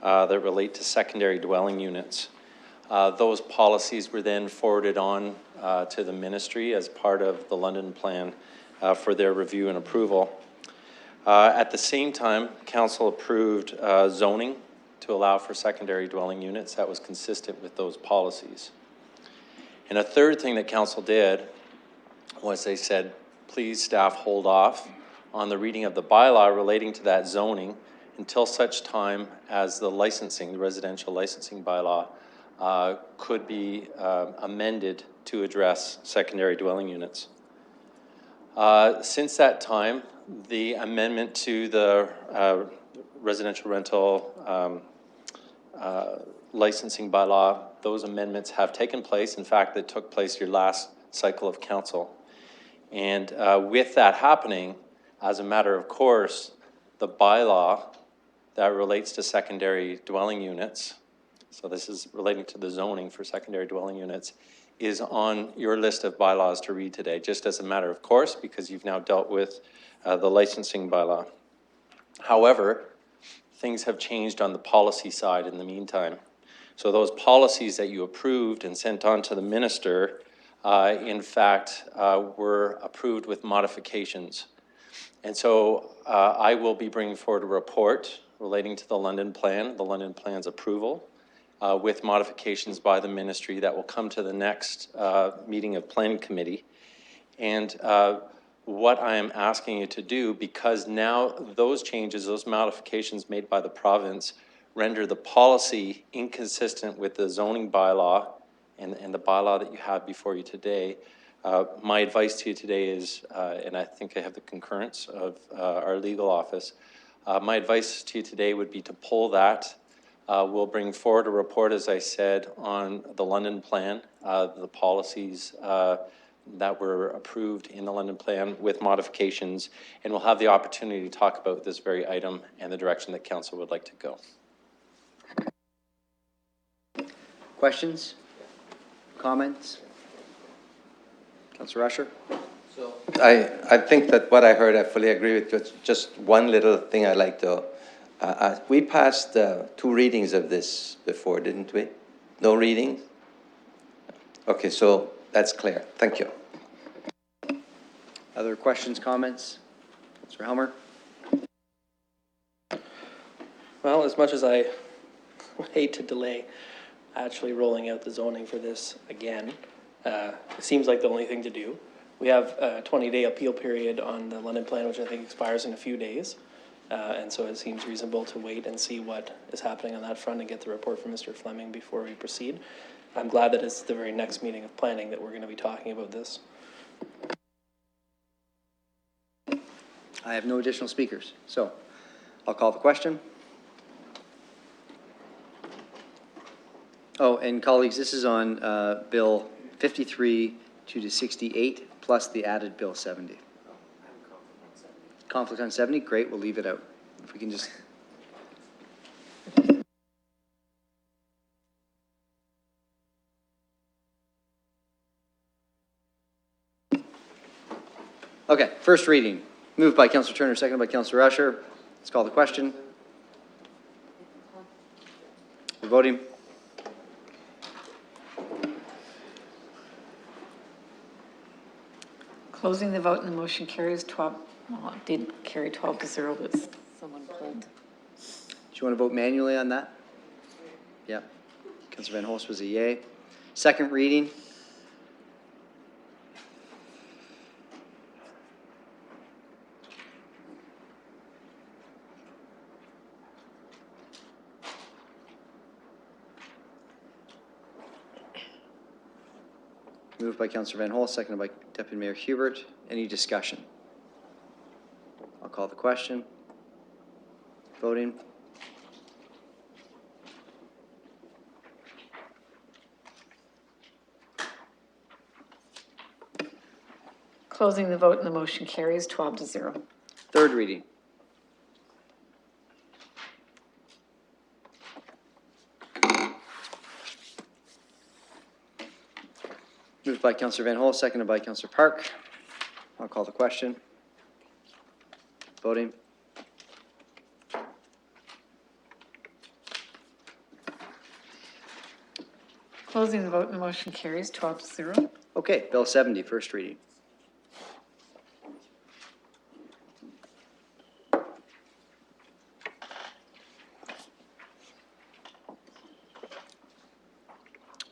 that relate to secondary dwelling units. Those policies were then forwarded on to the Ministry as part of the London Plan for their review and approval. At the same time, Council approved zoning to allow for secondary dwelling units that was consistent with those policies. And a third thing that Council did was they said, please staff hold off on the reading of the bylaw relating to that zoning until such time as the licensing, the residential licensing bylaw could be amended to address secondary dwelling units. Since that time, the amendment to the residential rental licensing bylaw, those amendments have taken place. In fact, they took place your last cycle of council. And with that happening, as a matter of course, the bylaw that relates to secondary dwelling units, so this is relating to the zoning for secondary dwelling units, is on your list of bylaws to read today, just as a matter of course, because you've now dealt with the licensing bylaw. However, things have changed on the policy side in the meantime. So those policies that you approved and sent on to the minister, in fact, were approved with modifications. And so I will be bringing forward a report relating to the London Plan's approval, with modifications by the ministry that will come to the next meeting of Planning Committee. And what I am asking you to do, because now those changes, those modifications made by the province render the policy inconsistent with the zoning bylaw and the bylaw that you have before you today, my advice to you today is, and I think I have the concurrence of our legal office, my advice to you today would be to pull that. We'll bring forward a report, as I said, on the London Plan, the policies that were approved in the London Plan with modifications, and we'll have the opportunity to talk about this very item and the direction that council would like to go. Questions? Comments? Councillor Usher? So I think that what I heard, I fully agree with. Just one little thing I'd like to, we passed 2 readings of this before, didn't we? No readings? Okay, so that's clear. Thank you. Other questions, comments? Councillor Helmer? Well, as much as I hate to delay actually rolling out the zoning for this again, it seems like the only thing to do. We have a 20-day appeal period on the London Plan, which I think expires in a few days. And so it seems reasonable to wait and see what is happening on that front and get the report from Mr. Fleming before we proceed. I'm glad that it's the very next meeting of planning that we're going to be talking about this. I have no additional speakers, so I'll call the question. Oh, and colleagues, this is on Bill 53 to 68, plus the added Bill 70. Conflict on 70, great, we'll leave it out. If we can just. Okay, first reading, moved by Councillor Turner, seconded by Councillor Usher. Let's call the question. We're voting. Closing the vote and the motion carries 12, well, it did carry 12 to 0, but someone pulled. Do you want to vote manually on that? Yeah. Councillor Van Holst was a yay. Second reading. Moved by Councillor Van Holst, seconded by Deputy Mayor Hubert. Any discussion? I'll call the question. Voting. Closing the vote and the motion carries 12 to 0. Third reading. Moved by Councillor Van Holst, seconded by Councillor Park. I'll call the question. Voting. Closing the vote and the motion carries 12 to 0. Okay, Bill 70, first reading.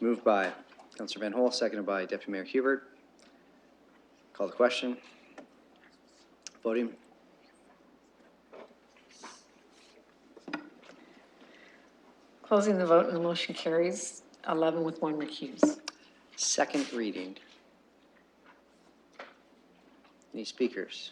Moved by Councillor Van Holst, seconded by Deputy Mayor Hubert. Call the question. Voting. Closing the vote and the motion carries 11 with 1 recuse. Second reading. Any speakers?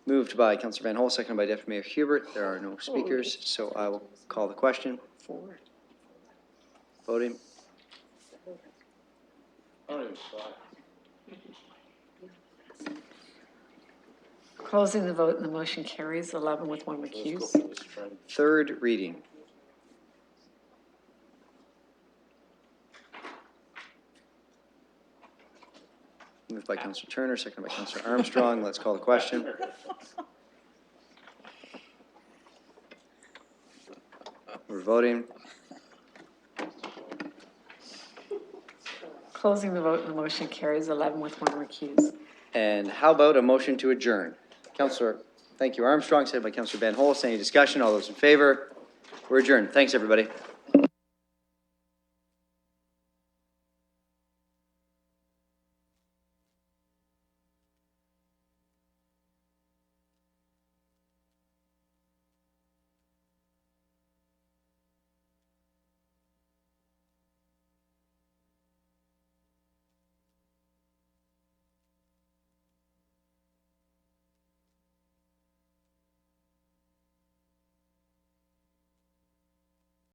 Moved by Councillor Van Holst, seconded by Deputy Mayor Hubert. There are no speakers, so I will call the question. Voting. Closing the vote and the motion carries 11 with 1 recuse. Third reading. Moved by Councillor Turner, seconded by Councillor Armstrong. Let's call the question. We're voting. Closing the vote and the motion carries 11 with 1 recuse. And how about a motion to adjourn? Councillor, thank you, Armstrong, seconded by Councillor Van Holst. Any discussion? All those in favor? We're adjourned. Thanks, everybody.